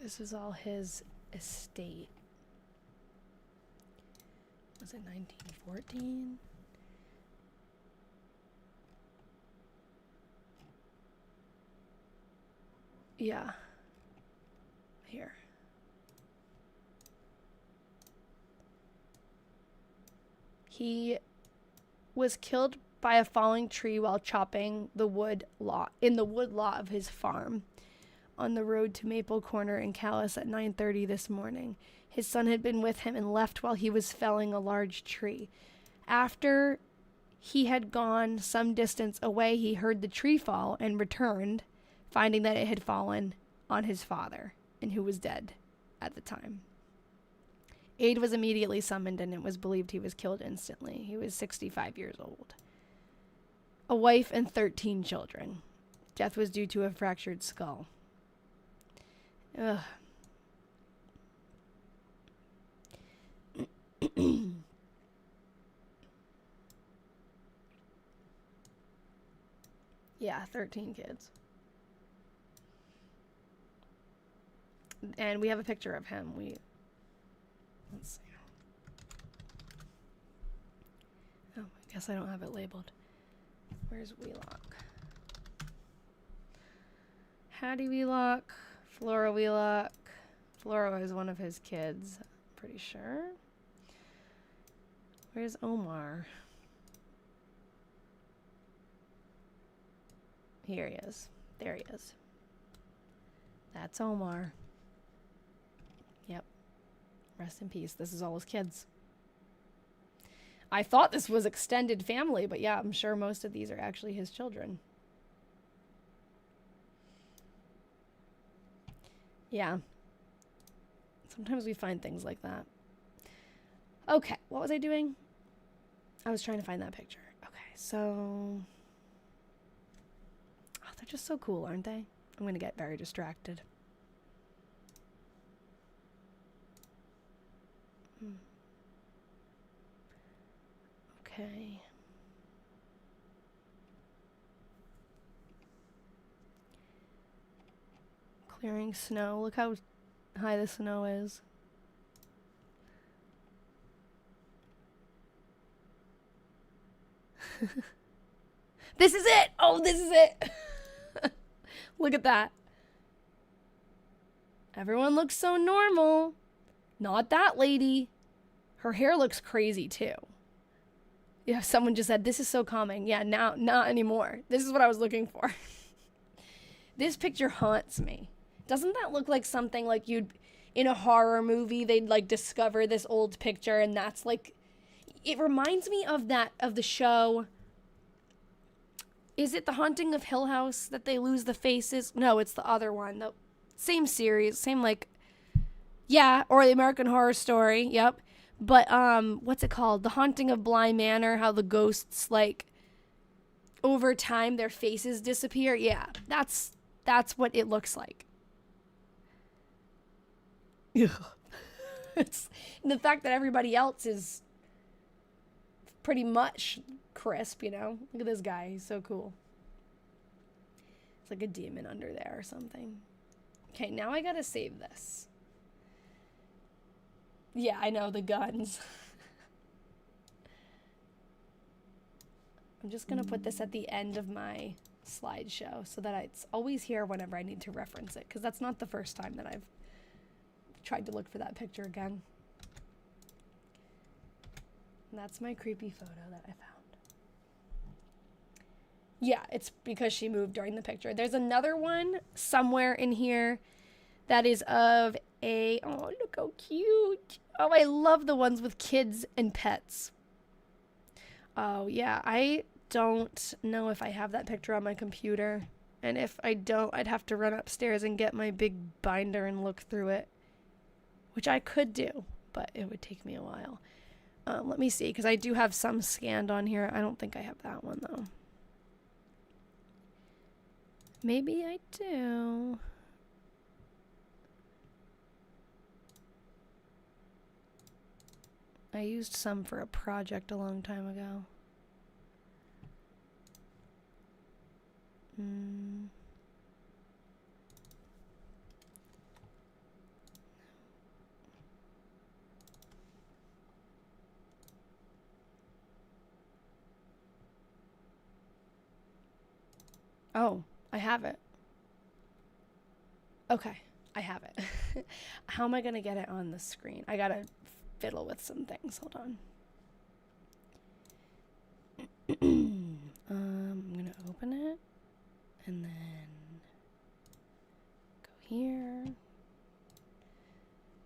This is all his estate. Was it 1914? Yeah. Here. He was killed by a falling tree while chopping the wood lot of his farm. on the road to Maple Corner in Calais at 9:30 this morning. His son had been with him and left while he was felling a large tree. After he had gone some distance away, he heard the tree fall and returned, finding that it had fallen on his father, and who was dead at the time. Aid was immediately summoned, and it was believed he was killed instantly. He was 65 years old. A wife and 13 children. Death was due to a fractured skull. Ugh. Yeah, 13 kids. And we have a picture of him. Let's see. Oh, I guess I don't have it labeled. Where's Wheelock? Hattie Wheelock, Flora Wheelock. Flora is one of his kids, I'm pretty sure. Where's Omar? Here he is. There he is. That's Omar. Yep. Rest in peace. This is all his kids. I thought this was extended family, but yeah, I'm sure most of these are actually his children. Yeah. Sometimes we find things like that. Okay, what was I doing? I was trying to find that picture. Okay, so... Oh, they're just so cool, aren't they? I'm going to get very distracted. Okay. Clearing snow. Look how high the snow is. This is it! Oh, this is it! Look at that. Everyone looks so normal. Not that lady. Her hair looks crazy too. Yeah, someone just said, this is so calming. Yeah, now, not anymore. This is what I was looking for. This picture haunts me. Doesn't that look like something like you'd, in a horror movie, they'd like discover this old picture and that's like, it reminds me of that, of the show. Is it The Haunting of Hill House that they lose the faces? No, it's the other one. The same series, same like, yeah, or the American Horror Story. Yep. But, what's it called? The Haunting of Bly Manor, how the ghosts, like, over time, their faces disappear. Yeah, that's what it looks like. It's the fact that everybody else is pretty much crisp, you know? Look at this guy. He's so cool. It's like a demon under there or something. Okay, now I gotta save this. Yeah, I know, the guns. I'm just going to put this at the end of my slideshow so that it's always here whenever I need to reference it, because that's not the first time that I've tried to look for that picture again. And that's my creepy photo that I found. Yeah, it's because she moved during the picture. There's another one somewhere in here that is of a... Oh, look how cute. Oh, I love the ones with kids and pets. Oh, yeah. I don't know if I have that picture on my computer. And if I don't, I'd have to run upstairs and get my big binder and look through it. Which I could do, but it would take me a while. Let me see, because I do have some scanned on here. I don't think I have that one, though. Maybe I do. I used some for a project a long time ago. Oh, I have it. Okay, I have it. How am I gonna get it on the screen? I gotta fiddle with some things. Hold on. I'm gonna open it and then go here.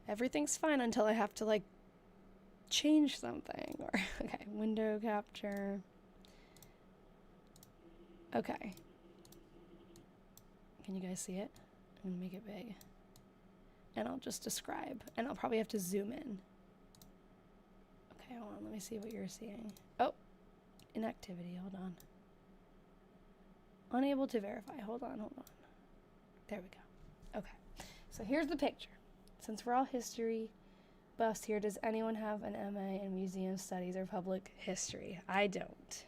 Everything's fine until I have to, like, change something. Or okay, window capture. Okay. Can you guys see it? I'm gonna make it big. And I'll just describe. And I'll probably have to zoom in. Okay, hold on. Let me see what you're seeing. Oh, inactivity. Hold on. Unable to verify. Hold on. There we go. Okay. So here's the picture. Since we're all history buffs here, does anyone have an MA in museum studies or public history? I don't.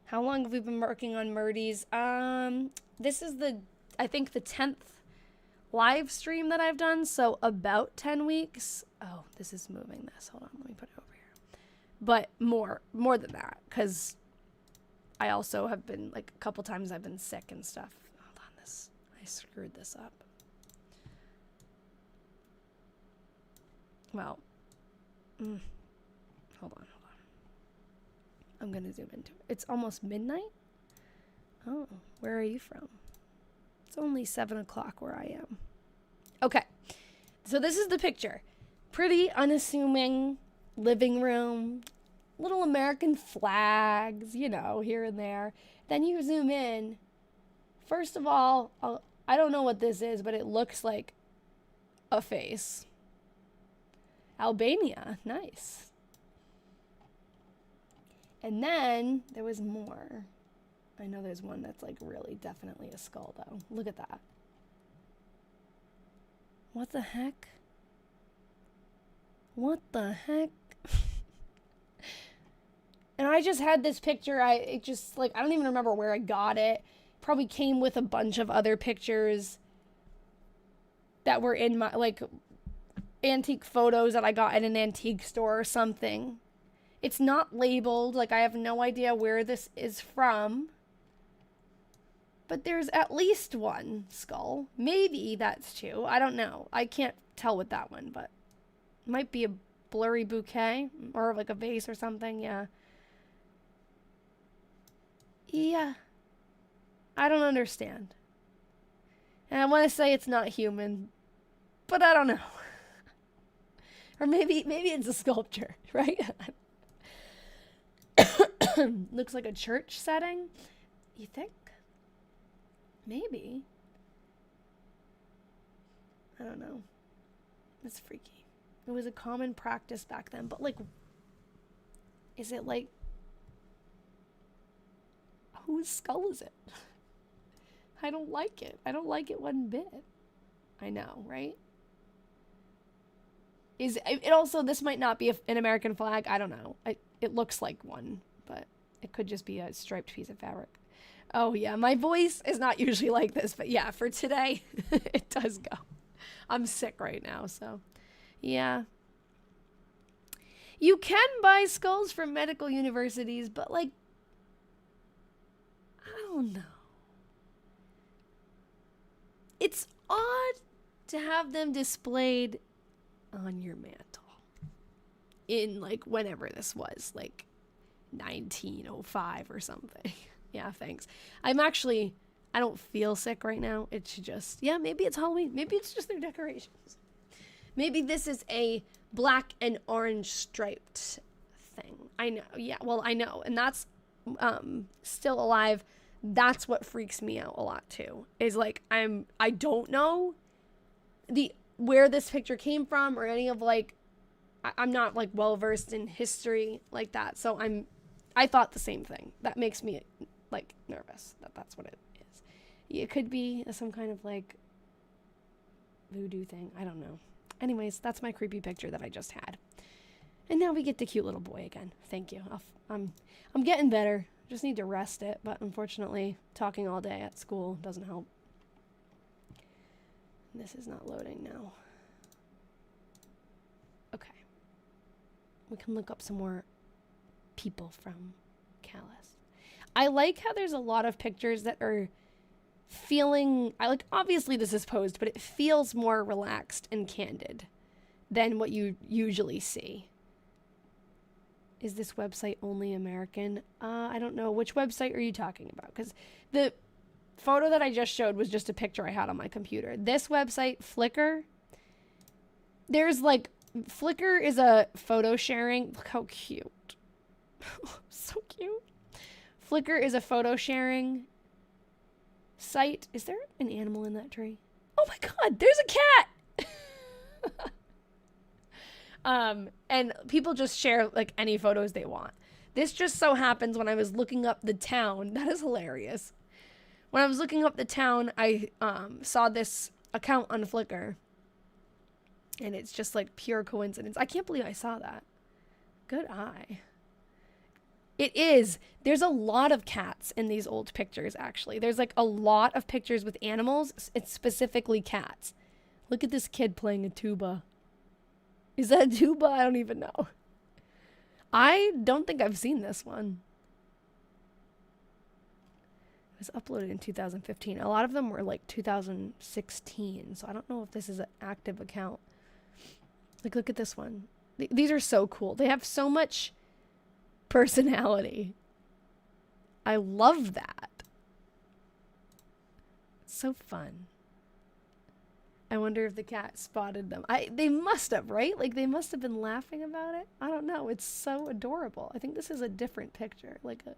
How long have we been working on Myrtie's? This is I think the 10th live stream that I've done, so about 10 weeks. Oh, this is moving this. Hold on, let me put it over here. But more than that, because I also have been, like, a couple times I've been sick and stuff. Hold on, I screwed this up. Well, hold on. I'm gonna zoom into it. It's almost midnight? Oh, where are you from? It's only 7 o'clock where I am. Okay, so this is the picture. Pretty unassuming living room, little American flags, you know, here and there. Then you zoom in. First of all, I don't know what this is, but it looks like a face. Albania, nice. And then there was more. I know there's one that's like really definitely a skull though. Look at that. What the heck? What the heck? And I just had this picture. I don't even remember where I got it. Probably came with a bunch of other pictures that were in my, like, antique photos that I got at an antique store or something. It's not labeled. Like, I have no idea where this is from. But there's at least one skull. Maybe that's two. I don't know. I can't tell with that one, but it might be a blurry bouquet or like a vase or something. Yeah. Yeah. I don't understand. And I want to say it's not human, but I don't know. Or maybe it's a sculpture, right? Looks like a church setting. You think? Maybe. I don't know. It's freaky. It was a common practice back then, but like, is it like, whose skull is it? I don't like it. I don't like it one bit. I know, right? Is it also, this might not be an American flag. I don't know. It looks like one, but it could just be a striped piece of fabric. Oh yeah, my voice is not usually like this, but yeah, for today, it does go. I'm sick right now, so yeah. You can buy skulls from medical universities, but like, I don't know. It's odd to have them displayed on your mantle in like whenever this was, like 1905 or something. Yeah, thanks. I don't feel sick right now. It's just, yeah, maybe it's Halloween. Maybe it's just their decorations. Maybe this is a black and orange striped thing. I know. Yeah, well, I know. And that's still alive. That's what freaks me out a lot too. Is like, I don't know where this picture came from or any of like, I'm not like well versed in history like that. So I thought the same thing. That makes me like nervous that's what it is. It could be some kind of like voodoo thing. I don't know. Anyways, that's my creepy picture that I just had. And now we get the cute little boy again. Thank you. I'm getting better. Just need to rest it, but unfortunately, talking all day at school doesn't help. This is not loading now. Okay. We can look up some more people from Calais. I like how there's a lot of pictures that are obviously this is posed, but it feels more relaxed and candid than what you usually see. Is this website only American? I don't know. Which website are you talking about? Because the photo that I just showed was just a picture I had on my computer. This website, Flickr, there's like, Flickr is a photo sharing. Look how cute. So cute. Flickr is a photo sharing site. Is there an animal in that tree? Oh my god, there's a cat! And people just share like any photos they want. This just so happens when I was looking up the town. That is hilarious. When I was looking up the town, I saw this account on Flickr. And it's just like pure coincidence. I can't believe I saw that. Good eye. It is. There's a lot of cats in these old pictures, actually. There's like a lot of pictures with animals. It's specifically cats. Look at this kid playing a tuba. Is that a tuba? I don't even know. I don't think I've seen this one. It was uploaded in 2015. A lot of them were like 2016. So I don't know if this is an active account. Like, look at this one. These are so cool. They have so much personality. I love that. It's so fun. I wonder if the cat spotted them. They must have, right? Like, they must have been laughing about it. I don't know. It's so adorable. I think this is a different picture. Like a...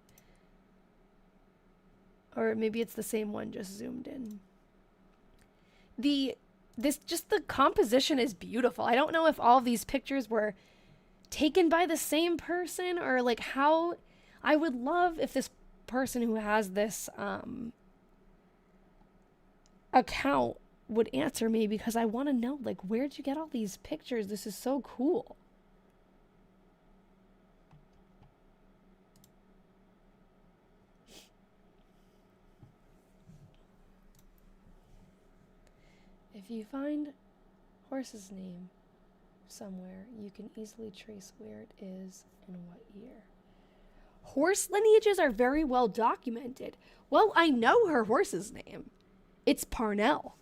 Or maybe it's the same one, just zoomed in. The composition is beautiful. I don't know if all of these pictures were taken by the same person or like how. I would love if this person who has this account would answer me, because I want to know, like, where'd you get all these pictures? This is so cool. If you find horse's name somewhere, you can easily trace where it is and what year. Horse lineages are very well documented. Well, I know her horse's name. It's Parnell.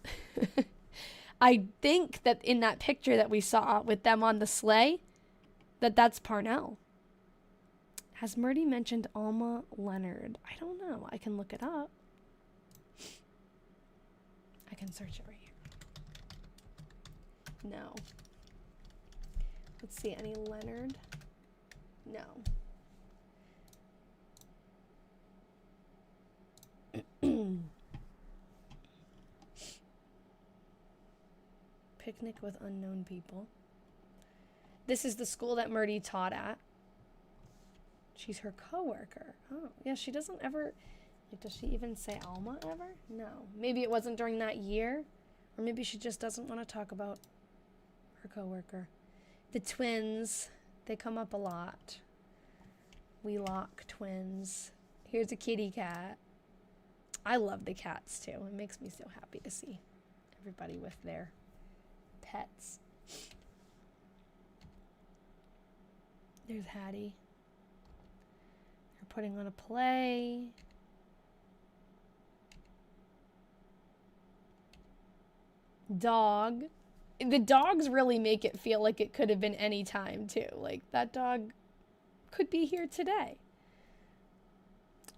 I think that in that picture that we saw with them on the sleigh, that's Parnell. Has Myrtie mentioned Alma Leonard? I don't know. I can look it up. I can search it right here. No. Let's see, any Leonard? No. Picnic with unknown people. This is the school that Myrtie taught at. She's her coworker. Oh, yeah, she doesn't ever... Like, does she even say Alma ever? No. Maybe it wasn't during that year. Or maybe she just doesn't want to talk about her coworker. The twins, they come up a lot. Wheelock twins. Here's a kitty cat. I love the cats too. It makes me so happy to see everybody with their pets. There's Hattie. They're putting on a play. Dog. The dogs really make it feel like it could have been any time too. Like, that dog could be here today.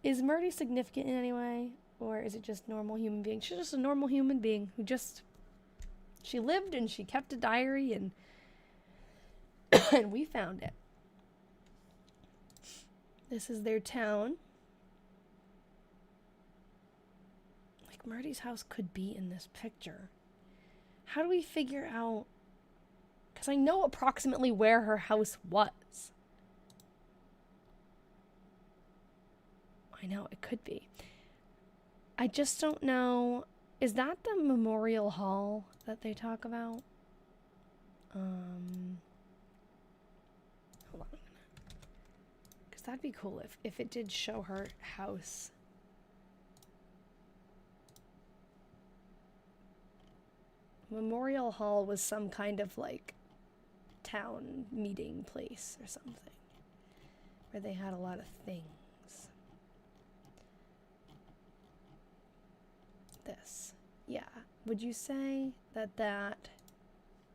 Is Myrtie significant in any way? Or is it just normal human being? She's just a normal human being who just... She lived and she kept a diary and... and we found it. This is their town. Like, Myrtie's house could be in this picture. How do we figure out... Because I know approximately where her house was. I know, it could be. I just don't know. Is that the memorial hall that they talk about? Hold on a minute. Because that'd be cool if it did show her house. Memorial Hall was some kind of like town meeting place or something where they had a lot of things. This. Yeah. Would you say that...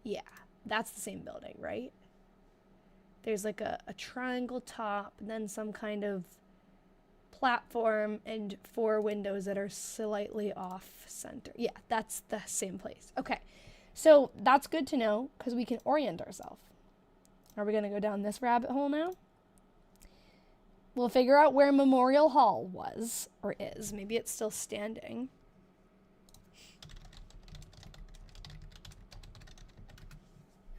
Yeah. That's the same building, right? There's like a triangle top and then some kind of platform and 4 windows that are slightly off center. Yeah, that's the same place. Okay, so that's good to know because we can orient ourselves. Are we going to go down this rabbit hole now? We'll figure out where Memorial Hall was or is. Maybe it's still standing.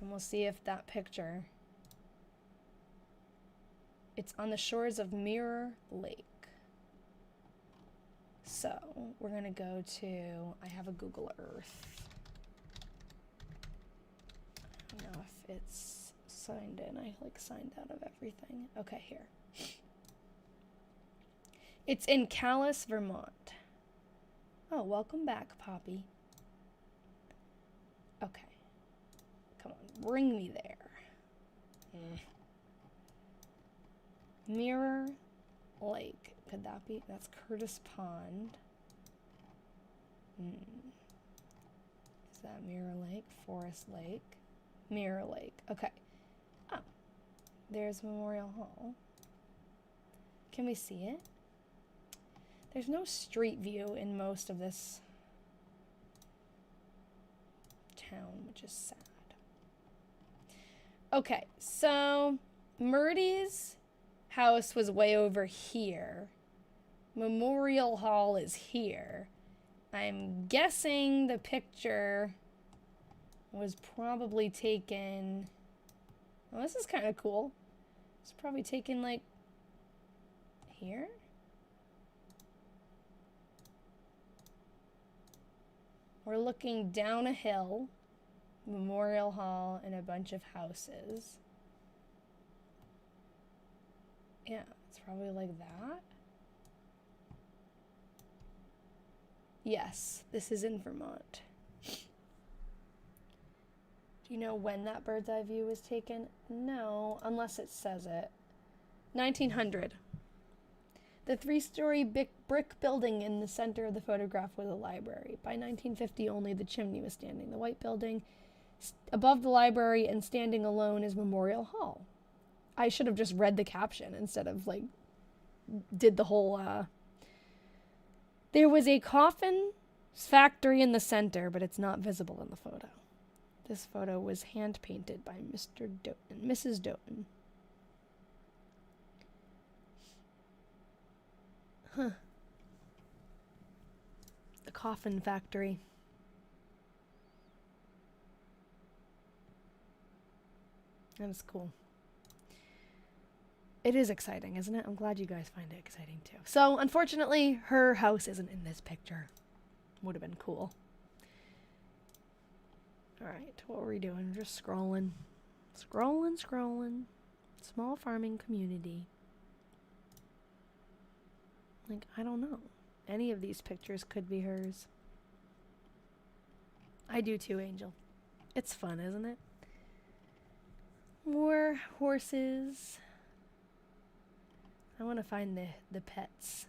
And we'll see if that picture, it's on the shores of Mirror Lake. So we're going to go to, I have a Google Earth. I don't know if it's signed in. I like signed out of everything. Okay, here. It's in Calais, Vermont. Oh, welcome back, Poppy. Okay. Come on, bring me there. Mirror Lake. Could that be? That's Curtis Pond. Is that Mirror Lake? Forest Lake? Mirror Lake. Okay. Oh. There's Memorial Hall. Can we see it? There's no street view in most of this town, which is sad. Okay, so Myrtie's house was way over here. Memorial Hall is here. I'm guessing the picture was probably taken... Well, this is kind of cool. It's probably taken, like, here? We're looking down a hill, Memorial Hall, and a bunch of houses. Yeah, it's probably like that. Yes, this is in Vermont. Do you know when that bird's eye view was taken? No, unless it says it. 1900. The 3-story brick building in the center of the photograph was a library. By 1950, only the chimney was standing. The white building above the library and standing alone is Memorial Hall. I should have just read the caption instead of, like, did the whole, There was a coffin factory in the center, but it's not visible in the photo. This photo was hand-painted by Mrs. Doughton. Huh. The coffin factory. That was cool. It is exciting, isn't it? I'm glad you guys find it exciting too. So, unfortunately, her house isn't in this picture. Would have been cool. Alright, what were we doing? Just scrolling. Scrolling. Small farming community. Like, I don't know. Any of these pictures could be hers. I do too, Angel. It's fun, isn't it? More horses. I want to find the pets.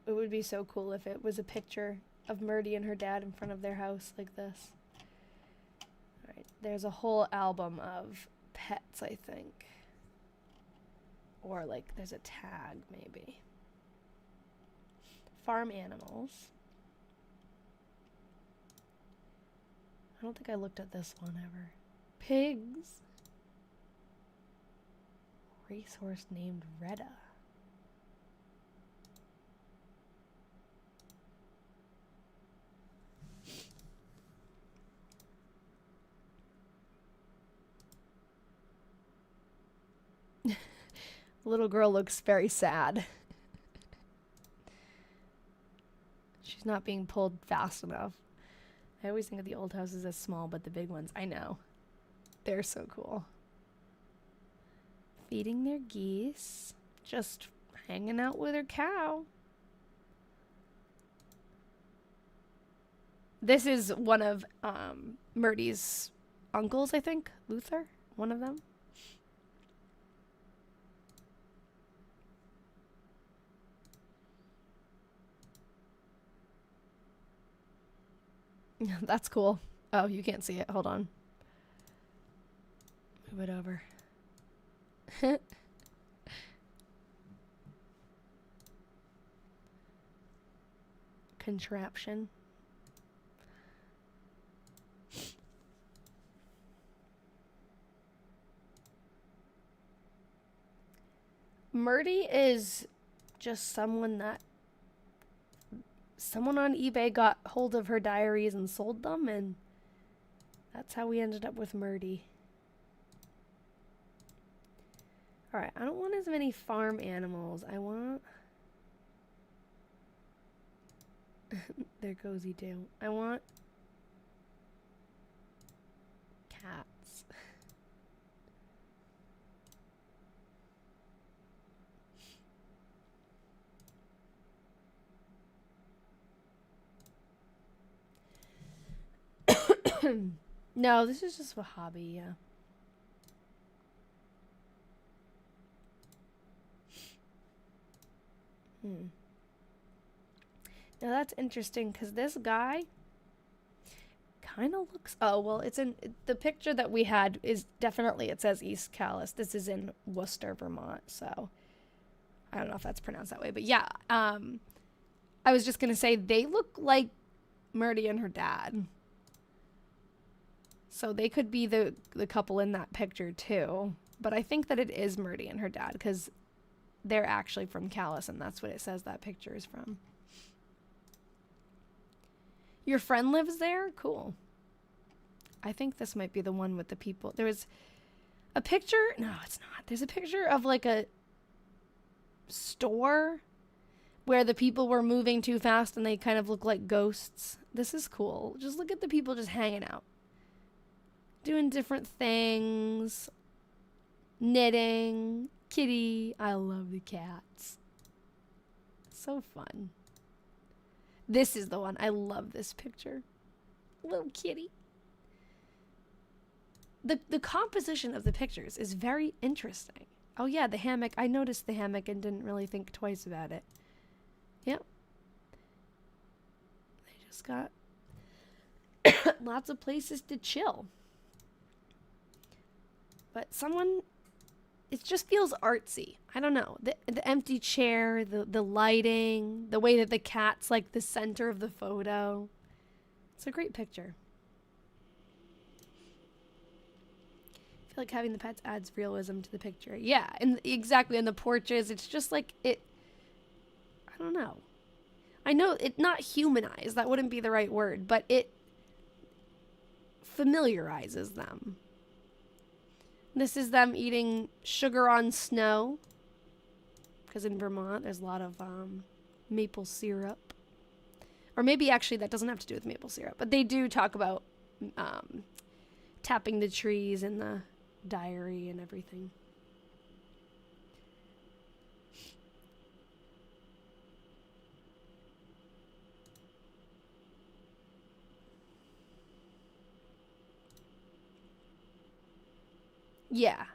It would be so cool if it was a picture of Myrtie and her dad in front of their house like this. Alright, there's a whole album of pets, I think. Or, like, there's a tag, maybe. Farm animals. I don't think I looked at this one ever. Pigs. Racehorse named Retta. The little girl looks very sad. She's not being pulled fast enough. I always think of the old houses as small, but the big ones, I know. They're so cool. Feeding their geese. Just hanging out with her cow. This is one of Myrtie's uncles, I think. Luther, one of them. That's cool. Oh, you can't see it. Hold on. Move it over. Contraption. Myrtie is just someone on eBay got hold of her diaries and sold them, and that's how we ended up with Myrtie. Alright, I don't want as many farm animals. I want... There goes he too. I want... cats. No, this is just a hobby, yeah. Now that's interesting, because this guy kind of looks... Oh, well, it's in... The picture that we had is definitely... It says East Calais. This is in Worcester, Vermont, so... I don't know if that's pronounced that way, but yeah. I was just going to say, they look like Myrtie and her dad. So they could be the couple in that picture too. But I think that it is Myrtie and her dad, because they're actually from Calais, and that's what it says that picture is from. Your friend lives there? Cool. I think this might be the one with the people. There was a picture. No, it's not. There's a picture of like a store where the people were moving too fast and they kind of look like ghosts. This is cool. Just look at the people just hanging out. Doing different things. Knitting. Kitty. I love the cats. So fun. This is the one. I love this picture. Little kitty. The composition of the pictures is very interesting. Oh yeah, the hammock. I noticed the hammock and didn't really think twice about it. Yep. They just got lots of places to chill. But it just feels artsy. I don't know. The empty chair, the lighting, the way that the cat's like the center of the photo. It's a great picture. I feel like having the pets adds realism to the picture. Yeah, and exactly, in the porches, it's just like I don't know. I know it not humanized, that wouldn't be the right word, but it familiarizes them. This is them eating sugar on snow. Because in Vermont, there's a lot of maple syrup. Or maybe actually that doesn't have to do with maple syrup. But they do talk about tapping the trees in the diary and everything. Yeah,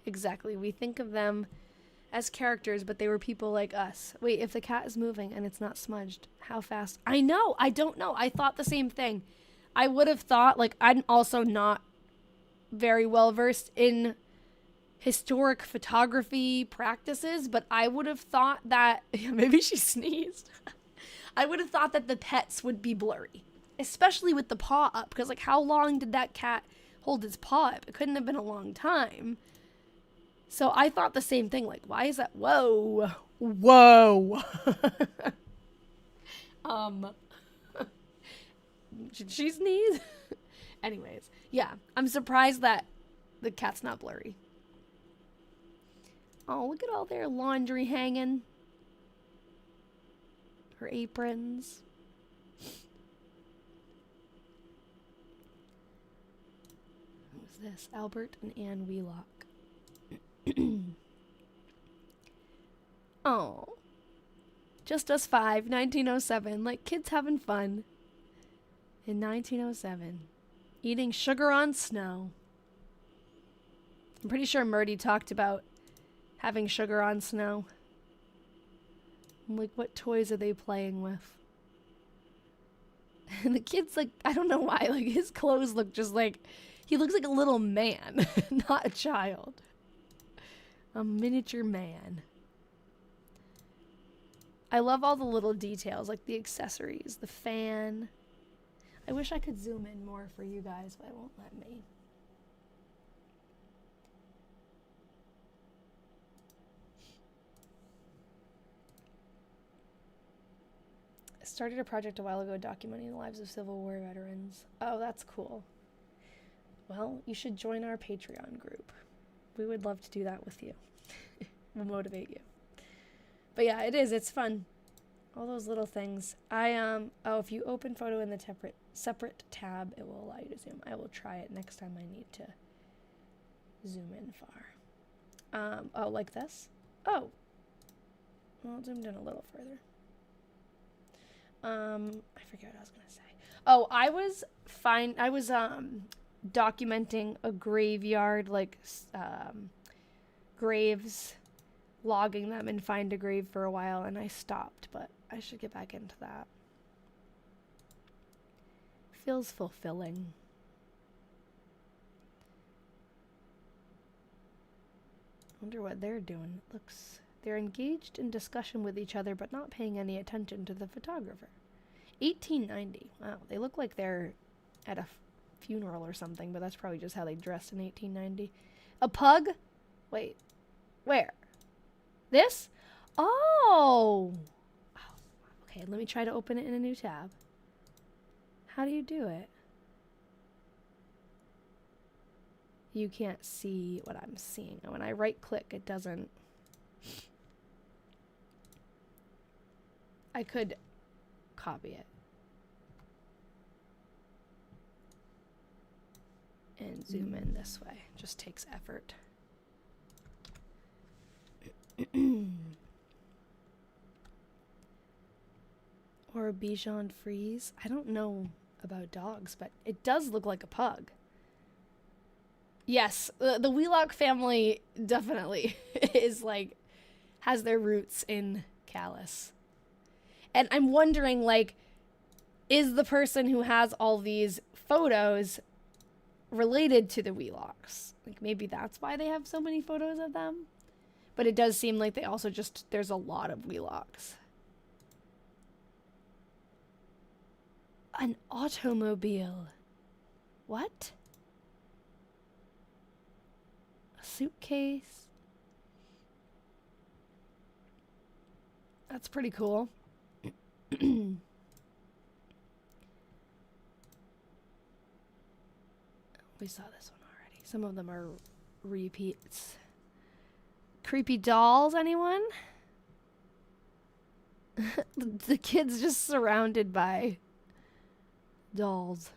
exactly. We think of them as characters, but they were people like us. Wait, if the cat is moving and it's not smudged, how fast? I know. I don't know. I thought the same thing. I would have thought, like, I'm also not very well versed in historic photography practices, but I would have thought that, maybe she sneezed. I would have thought that the pets would be blurry, especially with the paw up, because, like, how long did that cat hold its paw up? It couldn't have been a long time. So I thought the same thing, like, why is that? Whoa. Should she sneeze? Anyways, yeah, I'm surprised that the cat's not blurry. Oh, look at all their laundry hanging. Her aprons. Who's this? Albert and Anne Wheelock. Oh. Just Us 5, 1907. Like kids having fun. In 1907. Eating sugar on snow. I'm pretty sure Myrtie talked about having sugar on snow. I'm like, what toys are they playing with? And the kid's like, I don't know why, like his clothes look just like, he looks like a little man, not a child. A miniature man. I love all the little details, like the accessories, the fan. I wish I could zoom in more for you guys, but it won't let me. I started a project a while ago documenting the lives of Civil War veterans. Oh, that's cool. Well, you should join our Patreon group. We would love to do that with you. We'll motivate you. But yeah, it is. It's fun. All those little things. Oh, if you open photo in the separate tab, it will allow you to zoom. I will try it next time I need to zoom in far. Oh, like this? Oh. Well, it zoomed in a little further. I forget what I was going to say. Oh, I was documenting a graveyard, like, graves, logging them and find a grave for a while, and I stopped, but I should get back into that. Feels fulfilling. Wonder what they're doing. It looks... They're engaged in discussion with each other, but not paying any attention to the photographer. 1890. Wow, they look like they're at a funeral or something, but that's probably just how they dressed in 1890. A pug? Wait. Where? This? Oh! Okay, let me try to open it in a new tab. How do you do it? You can't see what I'm seeing. When I right-click, it doesn't... I could copy it and zoom in this way. Just takes effort. Or a Bichon Frise. I don't know about dogs, but it does look like a pug. Yes, the Wheelock family definitely is like, has their roots in Calais. And I'm wondering, like, is the person who has all these photos related to the Wheelocks? Like, maybe that's why they have so many photos of them. But it does seem like they also just, there's a lot of Wheelocks. An automobile. What? A suitcase. That's pretty cool. We saw this one already. Some of them are repeats. Creepy dolls, anyone? The kid's just surrounded by dolls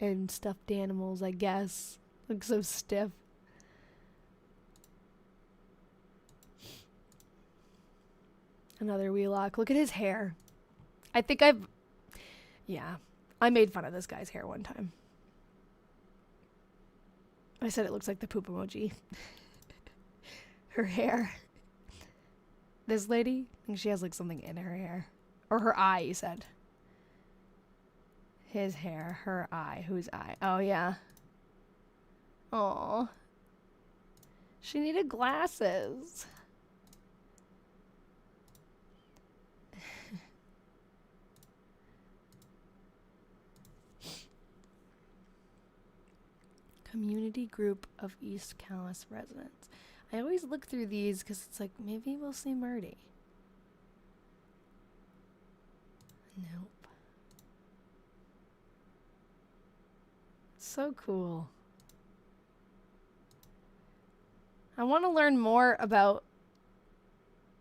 and stuffed animals, I guess. Looks so stiff. Another Wheelock. Look at his hair. I think yeah, I made fun of this guy's hair one time. I said it looks like the poop emoji. Her hair. This lady, I think she has like something in her hair. Or her eye, you said. His hair, her eye. Whose eye? Oh, yeah. Aw. She needed glasses. Community group of East Calais residents. I always look through these because it's like, maybe we'll see Myrtie. Nope. So cool. I want to learn more about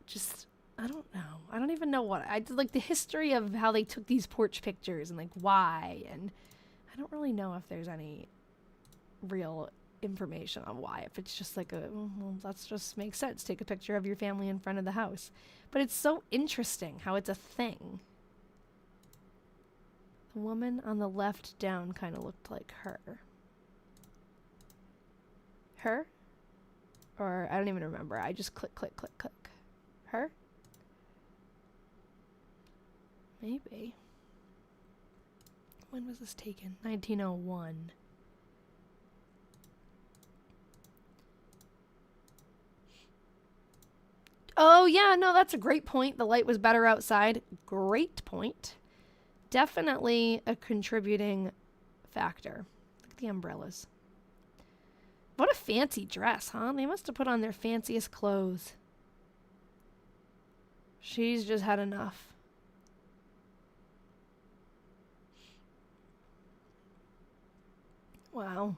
just, I don't know. I don't even know what, I did like the history of how they took these porch pictures and like why, and I don't really know if there's any real information on why. If it's just like well, that's just makes sense. Take a picture of your family in front of the house. But it's so interesting how it's a thing. The woman on the left down kind of looked like her. Her? Or I don't even remember. I just click. Her? Maybe. When was this taken? 1901. Oh, yeah, no, that's a great point. The light was better outside. Great point. Definitely a contributing factor. Look at the umbrellas. What a fancy dress, huh? They must have put on their fanciest clothes. She's just had enough. Wow.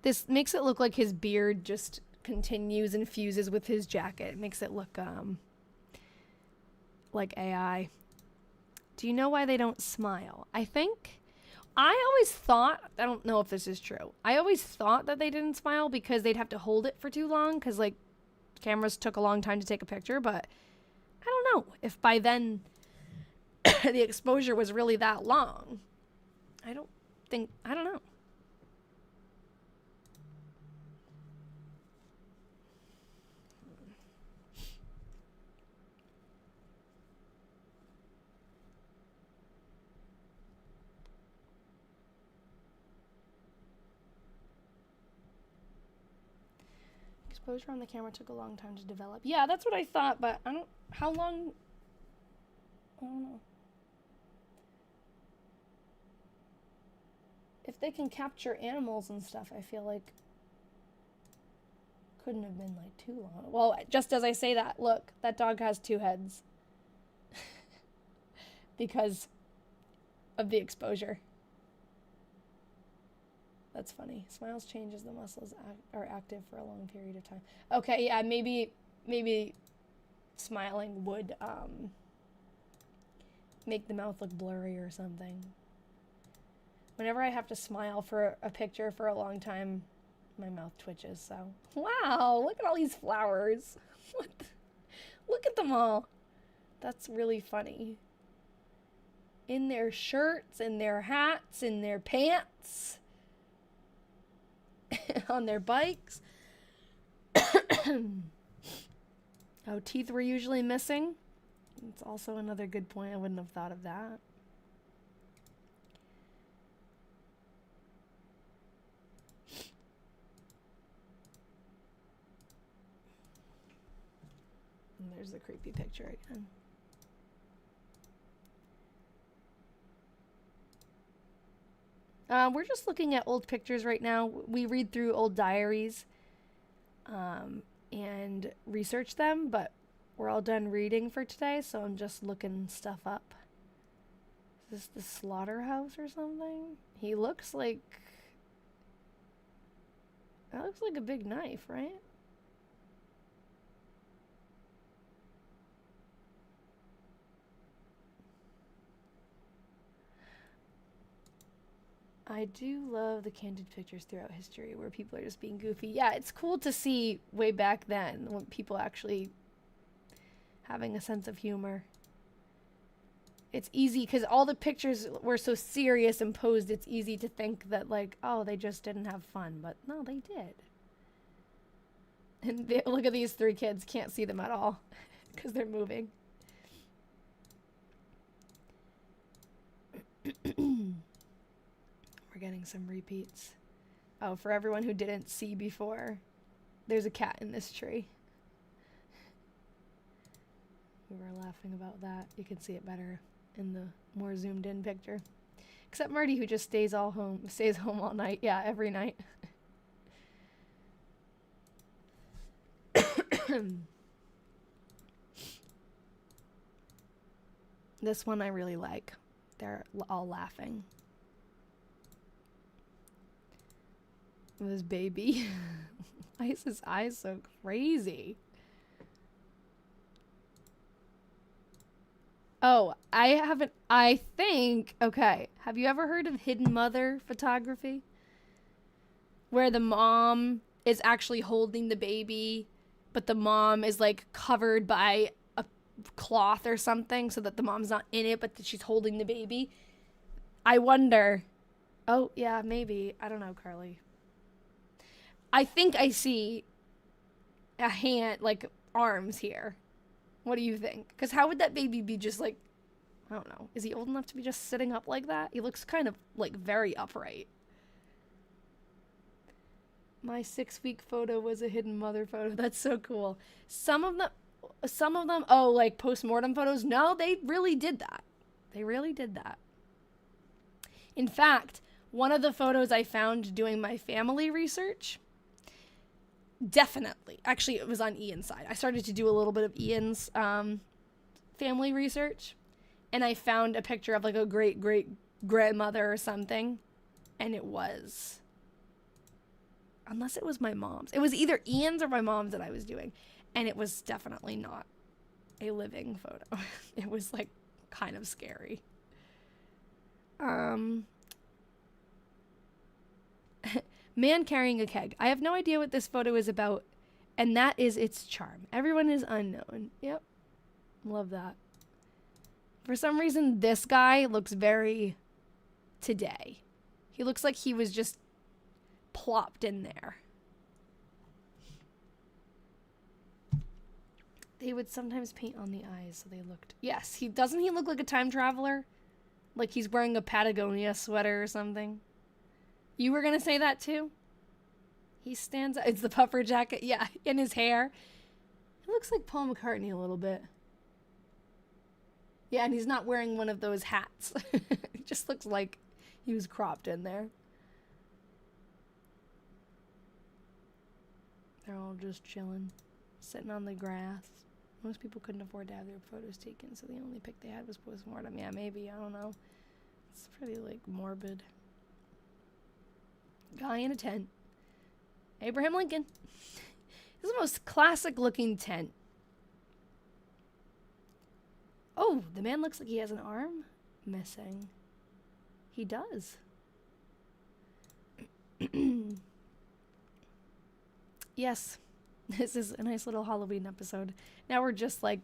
This makes it look like his beard just continues and fuses with his jacket. It makes it look like AI. Do you know why they don't smile? I always thought, I don't know if this is true, I always thought that they didn't smile because they'd have to hold it for too long because, like, cameras took a long time to take a picture, but I don't know if by then the exposure was really that long. I don't know. Exposure on the camera took a long time to develop. Yeah, that's what I thought, but how long? I don't know. If they can capture animals and stuff, I feel like couldn't have been like too long. Well, just as I say that, look, that dog has 2 heads. Because of the exposure. That's funny. Smiles change as the muscles are active for a long period of time. Okay, yeah, maybe smiling would make the mouth look blurry or something. Whenever I have to smile for a picture for a long time, my mouth twitches, so. Wow, look at all these flowers. Look at them all. That's really funny. In their shirts, in their hats, in their pants. On their bikes. Oh, teeth were usually missing. It's also another good point. I wouldn't have thought of that. And there's the creepy picture again. We're just looking at old pictures right now. We read through old diaries and research them, but we're all done reading for today, so I'm just looking stuff up. Is this the slaughterhouse or something? He looks like... That looks like a big knife, right? I do love the candid pictures throughout history where people are just being goofy. Yeah, it's cool to see way back then when people actually having a sense of humor. It's easy because all the pictures were so serious and posed, it's easy to think that, like, oh, they just didn't have fun. But no, they did. And look at these 3 kids. Can't see them at all because they're moving. We're getting some repeats. Oh, for everyone who didn't see before, there's a cat in this tree. We were laughing about that. You can see it better in the more zoomed in picture. Except Myrtie, who just stays home all night. Yeah, every night. This one I really like. They're all laughing. This baby. Why is his eyes so crazy? Oh, I think, okay. Have you ever heard of hidden mother photography? Where the mom is actually holding the baby, but the mom is like covered by a cloth or something so that the mom's not in it, but that she's holding the baby. I wonder. Oh, yeah, maybe. I don't know, Carly. I think I see a hand, like arms here. What do you think? Because how would that baby be just like I don't know. Is he old enough to be just sitting up like that? He looks kind of, like, very upright. My 6-week photo was a hidden mother photo. That's so cool. Some of them, oh, like post-mortem photos. No, they really did that. They really did that. In fact, one of the photos I found doing my family research, definitely. Actually, it was on Ian's side. I started to do a little bit of Ian's family research, and I found a picture of like a great-great-grandmother or something, and it was... Unless it was my mom's. It was either Ian's or my mom's that I was doing. And it was definitely not a living photo. It was, like, kind of scary. Man carrying a keg. I have no idea what this photo is about. And that is its charm. Everyone is unknown. Yep. Love that. For some reason, this guy looks very today. He looks like he was just plopped in there. They would sometimes paint on the eyes so they looked... Yes, he look like a time traveler? Like he's wearing a Patagonia sweater or something? You were gonna say that too? He stands out. It's the puffer jacket. Yeah, in his hair. It looks like Paul McCartney a little bit. Yeah, and he's not wearing one of those hats. It just looks like he was cropped in there. They're all just chilling, sitting on the grass. Most people couldn't afford to have their photos taken, so the only pic they had was post-mortem. Yeah, maybe, I don't know. It's pretty, like, morbid. Guy in a tent. Abraham Lincoln. This is the most classic-looking tent. Oh, the man looks like he has an arm missing. He does. Yes, this is a nice little Halloween episode. Now we're just like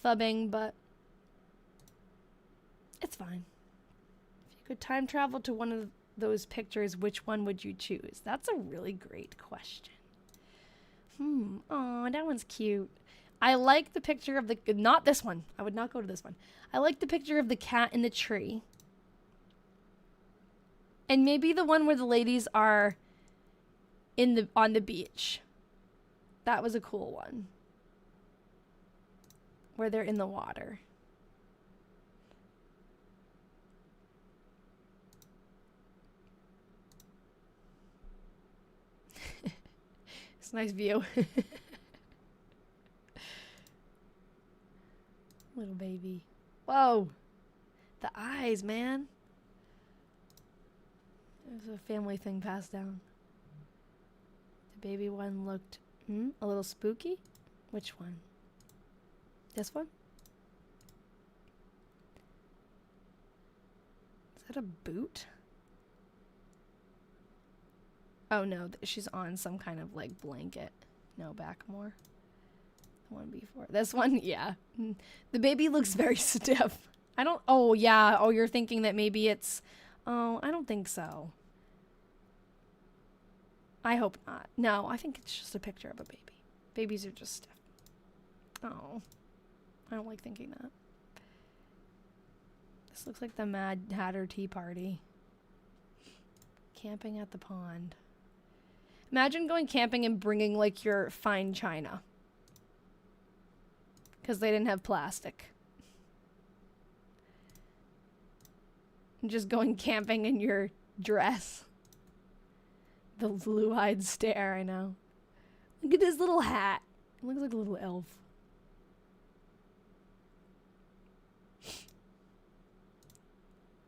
thubbing, but it's fine. If you could time travel to one of those pictures, which one would you choose? That's a really great question. Aw, that one's cute. I like the picture of the... Not this one. I would not go to this one. I like the picture of the cat in the tree. And maybe the one where the ladies are... on the beach. That was a cool one. Where they're in the water. It's a nice view. Little baby. Whoa. The eyes, man. It was a family thing passed down. Baby one looked a little spooky. Which one? This one? Is that a boot? Oh no, she's on some kind of like blanket. No, back more. The one before. This one? Yeah. The baby looks very stiff. I don't... Oh yeah. Oh, you're thinking that maybe it's... Oh, I don't think so. I hope not. No, I think it's just a picture of a baby. Babies are just stiff. Oh. I don't like thinking that. This looks like the Mad Hatter Tea Party. Camping at the pond. Imagine going camping and bringing, like, your fine china. Because they didn't have plastic. And just going camping in your dress. The blue-eyed stare, I know. Look at his little hat. It looks like a little elf.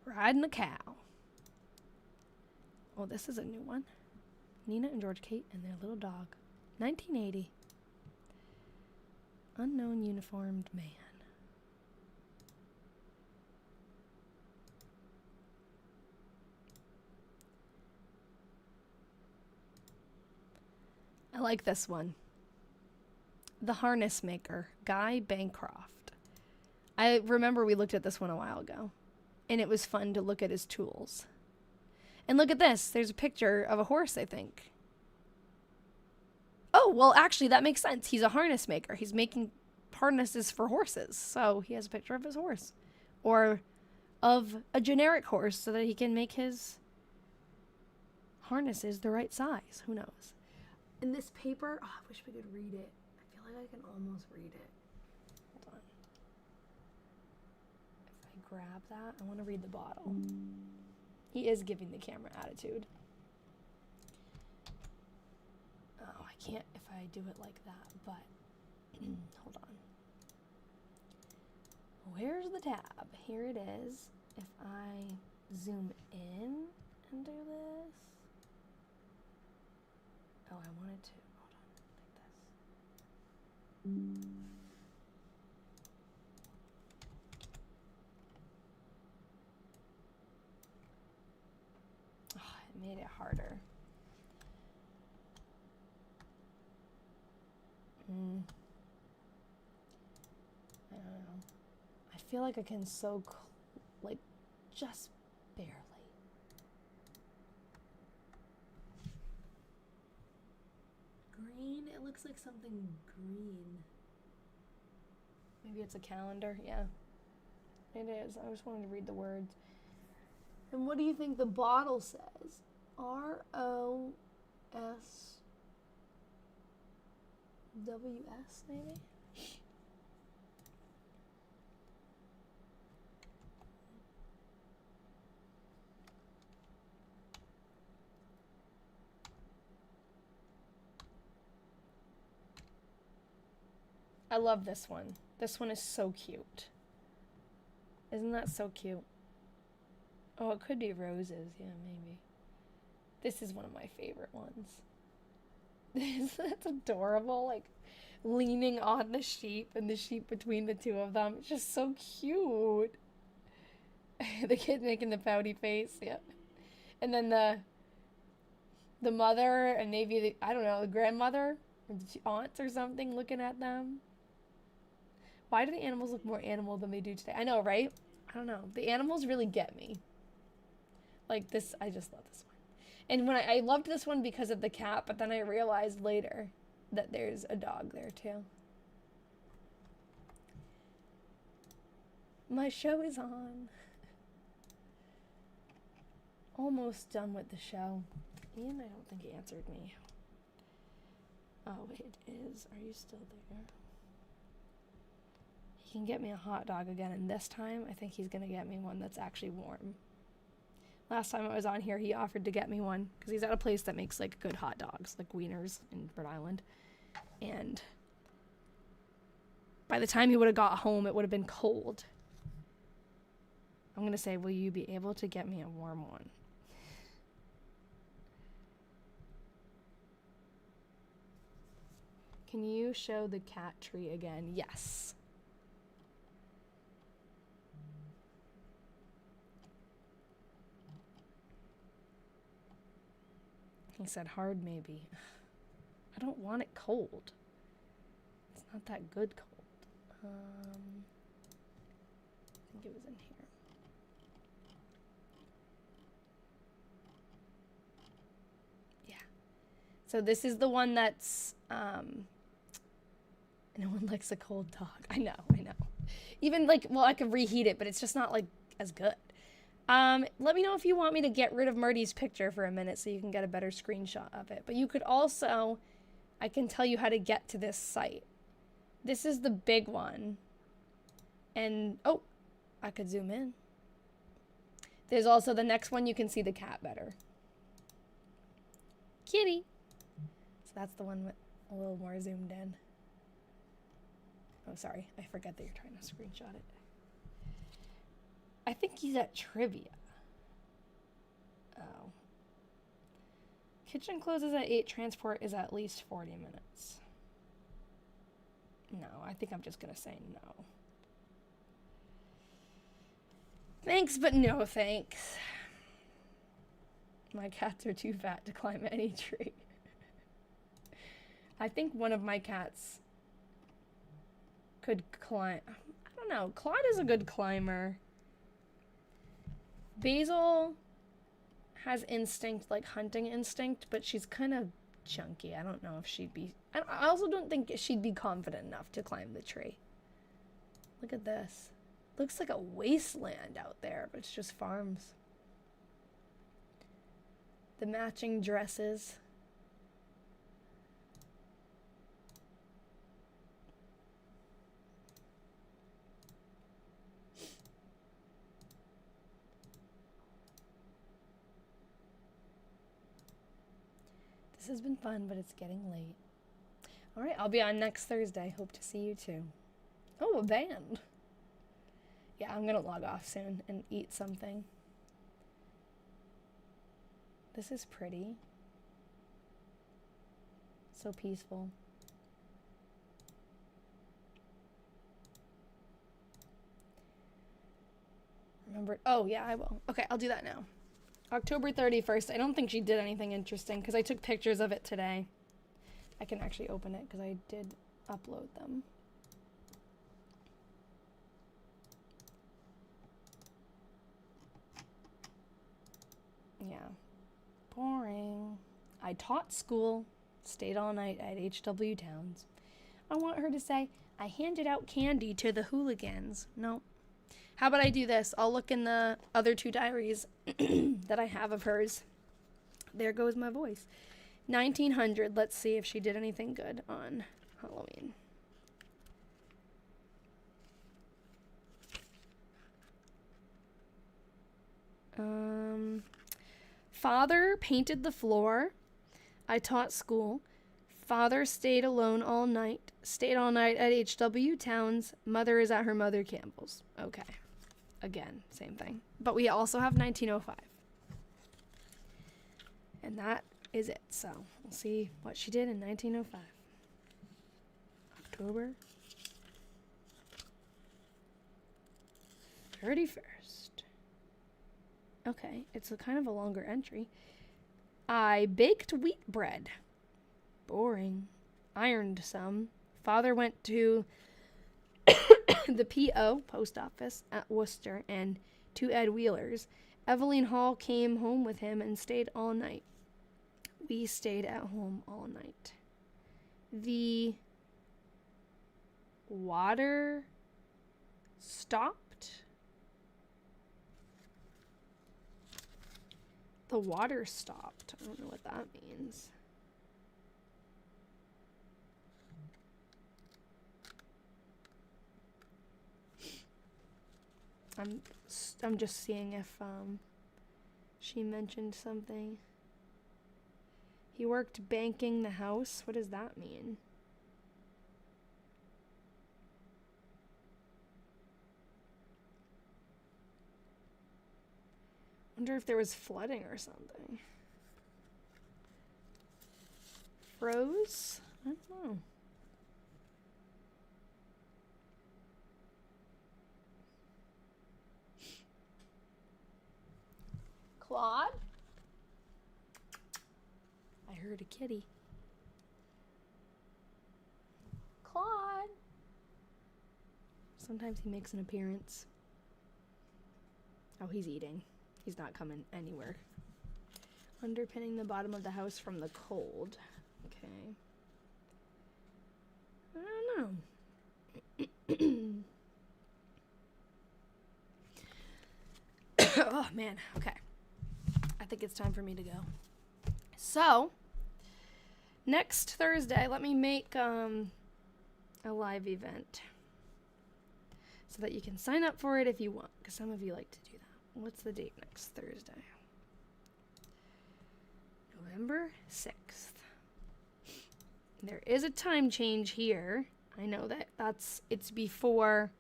Riding a cow. Oh, this is a new one. Nina and George Kate and their little dog. 1980. Unknown uniformed man. I like this one. The Harness Maker, Guy Bancroft. I remember we looked at this one a while ago, and it was fun to look at his tools. And look at this. There's a picture of a horse, I think. Oh, well, actually, that makes sense. He's a harness maker. He's making harnesses for horses, so he has a picture of his horse. or of a generic horse so that he can make his harnesses the right size. Who knows? In this paper, oh, I wish we could read it. I feel like I can almost read it. Hold on. If I grab that, I want to read the bottle. He is giving the camera attitude. Oh, I can't if I do it like that, but hold on. Where's the tab? Here it is. If I zoom in and do this. Oh, I wanted to. Hold on, like this. Oh, it made it harder. I don't know. I feel like I can like, just barely. Green? It looks like something green. Maybe it's a calendar? Yeah. It is. I just wanted to read the words. And what do you think the bottle says? ROSWS, maybe? I love this one. This one is so cute. Isn't that so cute? Oh, it could be roses. Yeah, maybe. This is one of my favorite ones. That's adorable. Like, leaning on the sheep and the sheep between the two of them. It's just so cute. The kid making the pouty face. Yeah. And then the mother and maybe I don't know, the grandmother or the aunts or something looking at them. Why do the animals look more animal than they do today? I know, right? I don't know. The animals really get me. Like this, I just love this one. And when I loved this one because of the cat, but then I realized later that there's a dog there too. My show is on. Almost done with the show. Ian, I don't think he answered me. Oh, it is. Are you still there? He can get me a hot dog again, and this time I think he's gonna get me one that's actually warm. Last time I was on here, he offered to get me one because he's at a place that makes like good hot dogs, like Wieners in Rhode Island. And by the time he would have got home, it would have been cold. I'm gonna say, will you be able to get me a warm one? Can you show the cat tree again? Yes. He said hard maybe. I don't want it cold. It's not that good cold. I think it was in here. Yeah. So this is the one that's no one likes a cold dog. I know. Even like, well, I could reheat it, but it's just not like as good. Let me know if you want me to get rid of Myrtie's picture for a minute so you can get a better screenshot of it. But you could also, I can tell you how to get to this site. This is the big one. And, oh, I could zoom in. There's also the next one, you can see the cat better. Kitty. So that's the one with a little more zoomed in. Oh, sorry. I forget that you're trying to screenshot it. I think he's at trivia. Oh. Kitchen closes at 8. Transport is at least 40 minutes. No, I think I'm just going to say no. Thanks, but no thanks. My cats are too fat to climb any tree. I think one of my cats could climb. I don't know. Claude is a good climber. Basil has instinct, like hunting instinct, but she's kind of chunky. I don't know if she'd be... I also don't think she'd be confident enough to climb the tree. Look at this. Looks like a wasteland out there, but it's just farms. The matching dresses. This has been fun, but it's getting late. All right, I'll be on next Thursday. Hope to see you too. Oh, a band. Yeah, I'm going to log off soon and eat something. This is pretty. So peaceful. Remember? Oh, yeah, I will. Okay, I'll do that now. October 31st. I don't think she did anything interesting because I took pictures of it today. I can actually open it because I did upload them. Yeah. Boring. I taught school, stayed all night at H.W. Towns. I want her to say, I handed out candy to the hooligans. No. How about I do this? I'll look in the other 2 diaries that I have of hers. There goes my voice. 1900. Let's see if she did anything good on Halloween. Father painted the floor. I taught school. Father stayed alone all night. Stayed all night at H.W. Towns. Mother is at her mother Campbell's. Okay. Again, same thing. But we also have 1905. And that is it. So we'll see what she did in 1905. October 31st. Okay, it's a kind of a longer entry. I baked wheat bread. Boring. Ironed some. Father went to the P.O. post office at Worcester and to Ed Wheeler's. Evelyn Hall came home with him and stayed all night. We stayed at home all night. The water stopped. The water stopped. I don't know what that means. I'm just seeing if she mentioned something. He worked banking the house. What does that mean? Wonder if there was flooding or something. Froze? I don't know. Claude? I heard a kitty. Claude? Sometimes he makes an appearance. Oh, he's eating. He's not coming anywhere. Underpinning the bottom of the house from the cold. Okay. I don't know. Oh, man. Okay. I think it's time for me to go. So, next Thursday, let me make a live event so that you can sign up for it if you want, because some of you like to do that. What's the date next Thursday? November 6th. There is a time change here. I know that it's before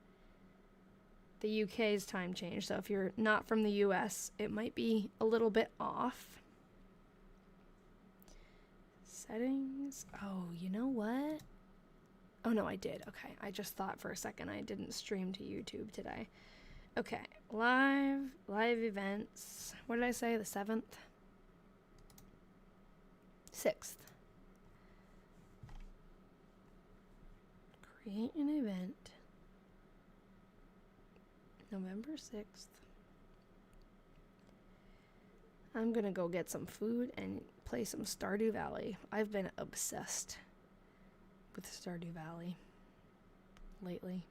the UK's time change, so if you're not from the US, it might be a little bit off. Settings. Oh, you know what? Oh, no, I did. Okay, I just thought for a second I didn't stream to YouTube today. Okay, live events. What did I say? The 7th? 6th. Create an event. November 6th. I'm gonna go get some food and play some Stardew Valley. I've been obsessed with Stardew Valley lately.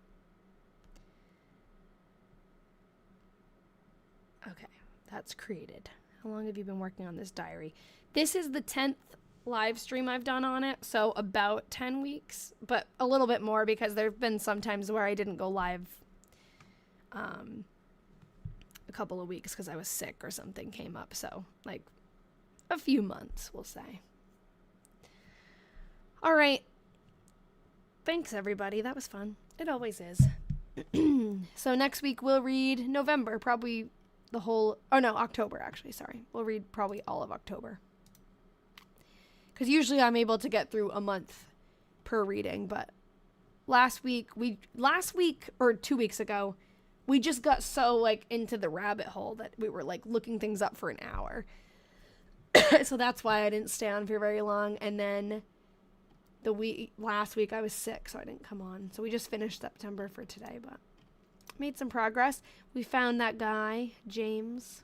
Okay, that's created. How long have you been working on this diary? This is the 10th live stream I've done on it, so about 10 weeks, but a little bit more because there have been some times where I didn't go live a couple of weeks because I was sick or something came up, so like a few months, we'll say. All right. Thanks, everybody. That was fun. It always is. So next week we'll read November, probably the whole... Oh, no, October, actually. Sorry. We'll read probably all of October. Because usually I'm able to get through a month per reading, but last week or 2 weeks ago, we just got so, like, into the rabbit hole that we were, like, looking things up for an hour. So that's why I didn't stay on for very long. And then last week I was sick, so I didn't come on. So we just finished September for today, but made some progress. We found that guy, James.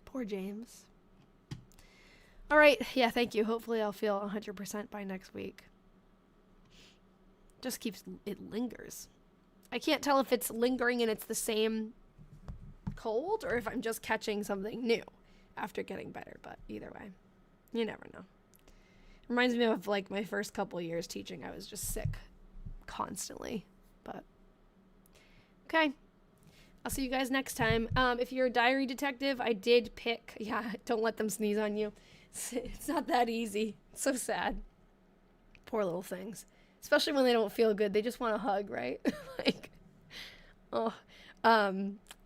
Poor James. All right. Yeah, thank you. Hopefully I'll feel 100% by next week. Just it lingers. I can't tell if it's lingering and it's the same cold or if I'm just catching something new after getting better, but either way, you never know. Reminds me of like my first couple years teaching. I was just sick constantly, but okay. I'll see you guys next time. If you're a diary detective, I did pick, don't let them sneeze on you. It's not that easy. It's so sad. Poor little things. Especially when they don't feel good. They just want a hug, right? Like, oh.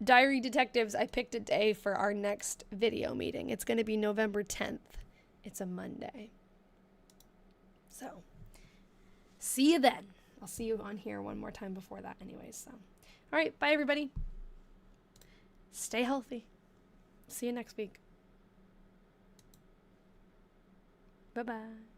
Diary detectives, I picked a day for our next video meeting. It's going to be November 10th. It's a Monday. So, see you then. I'll see you on here one more time before that anyways. So, all right. Bye, everybody. Stay healthy. See you next week. Bye-bye.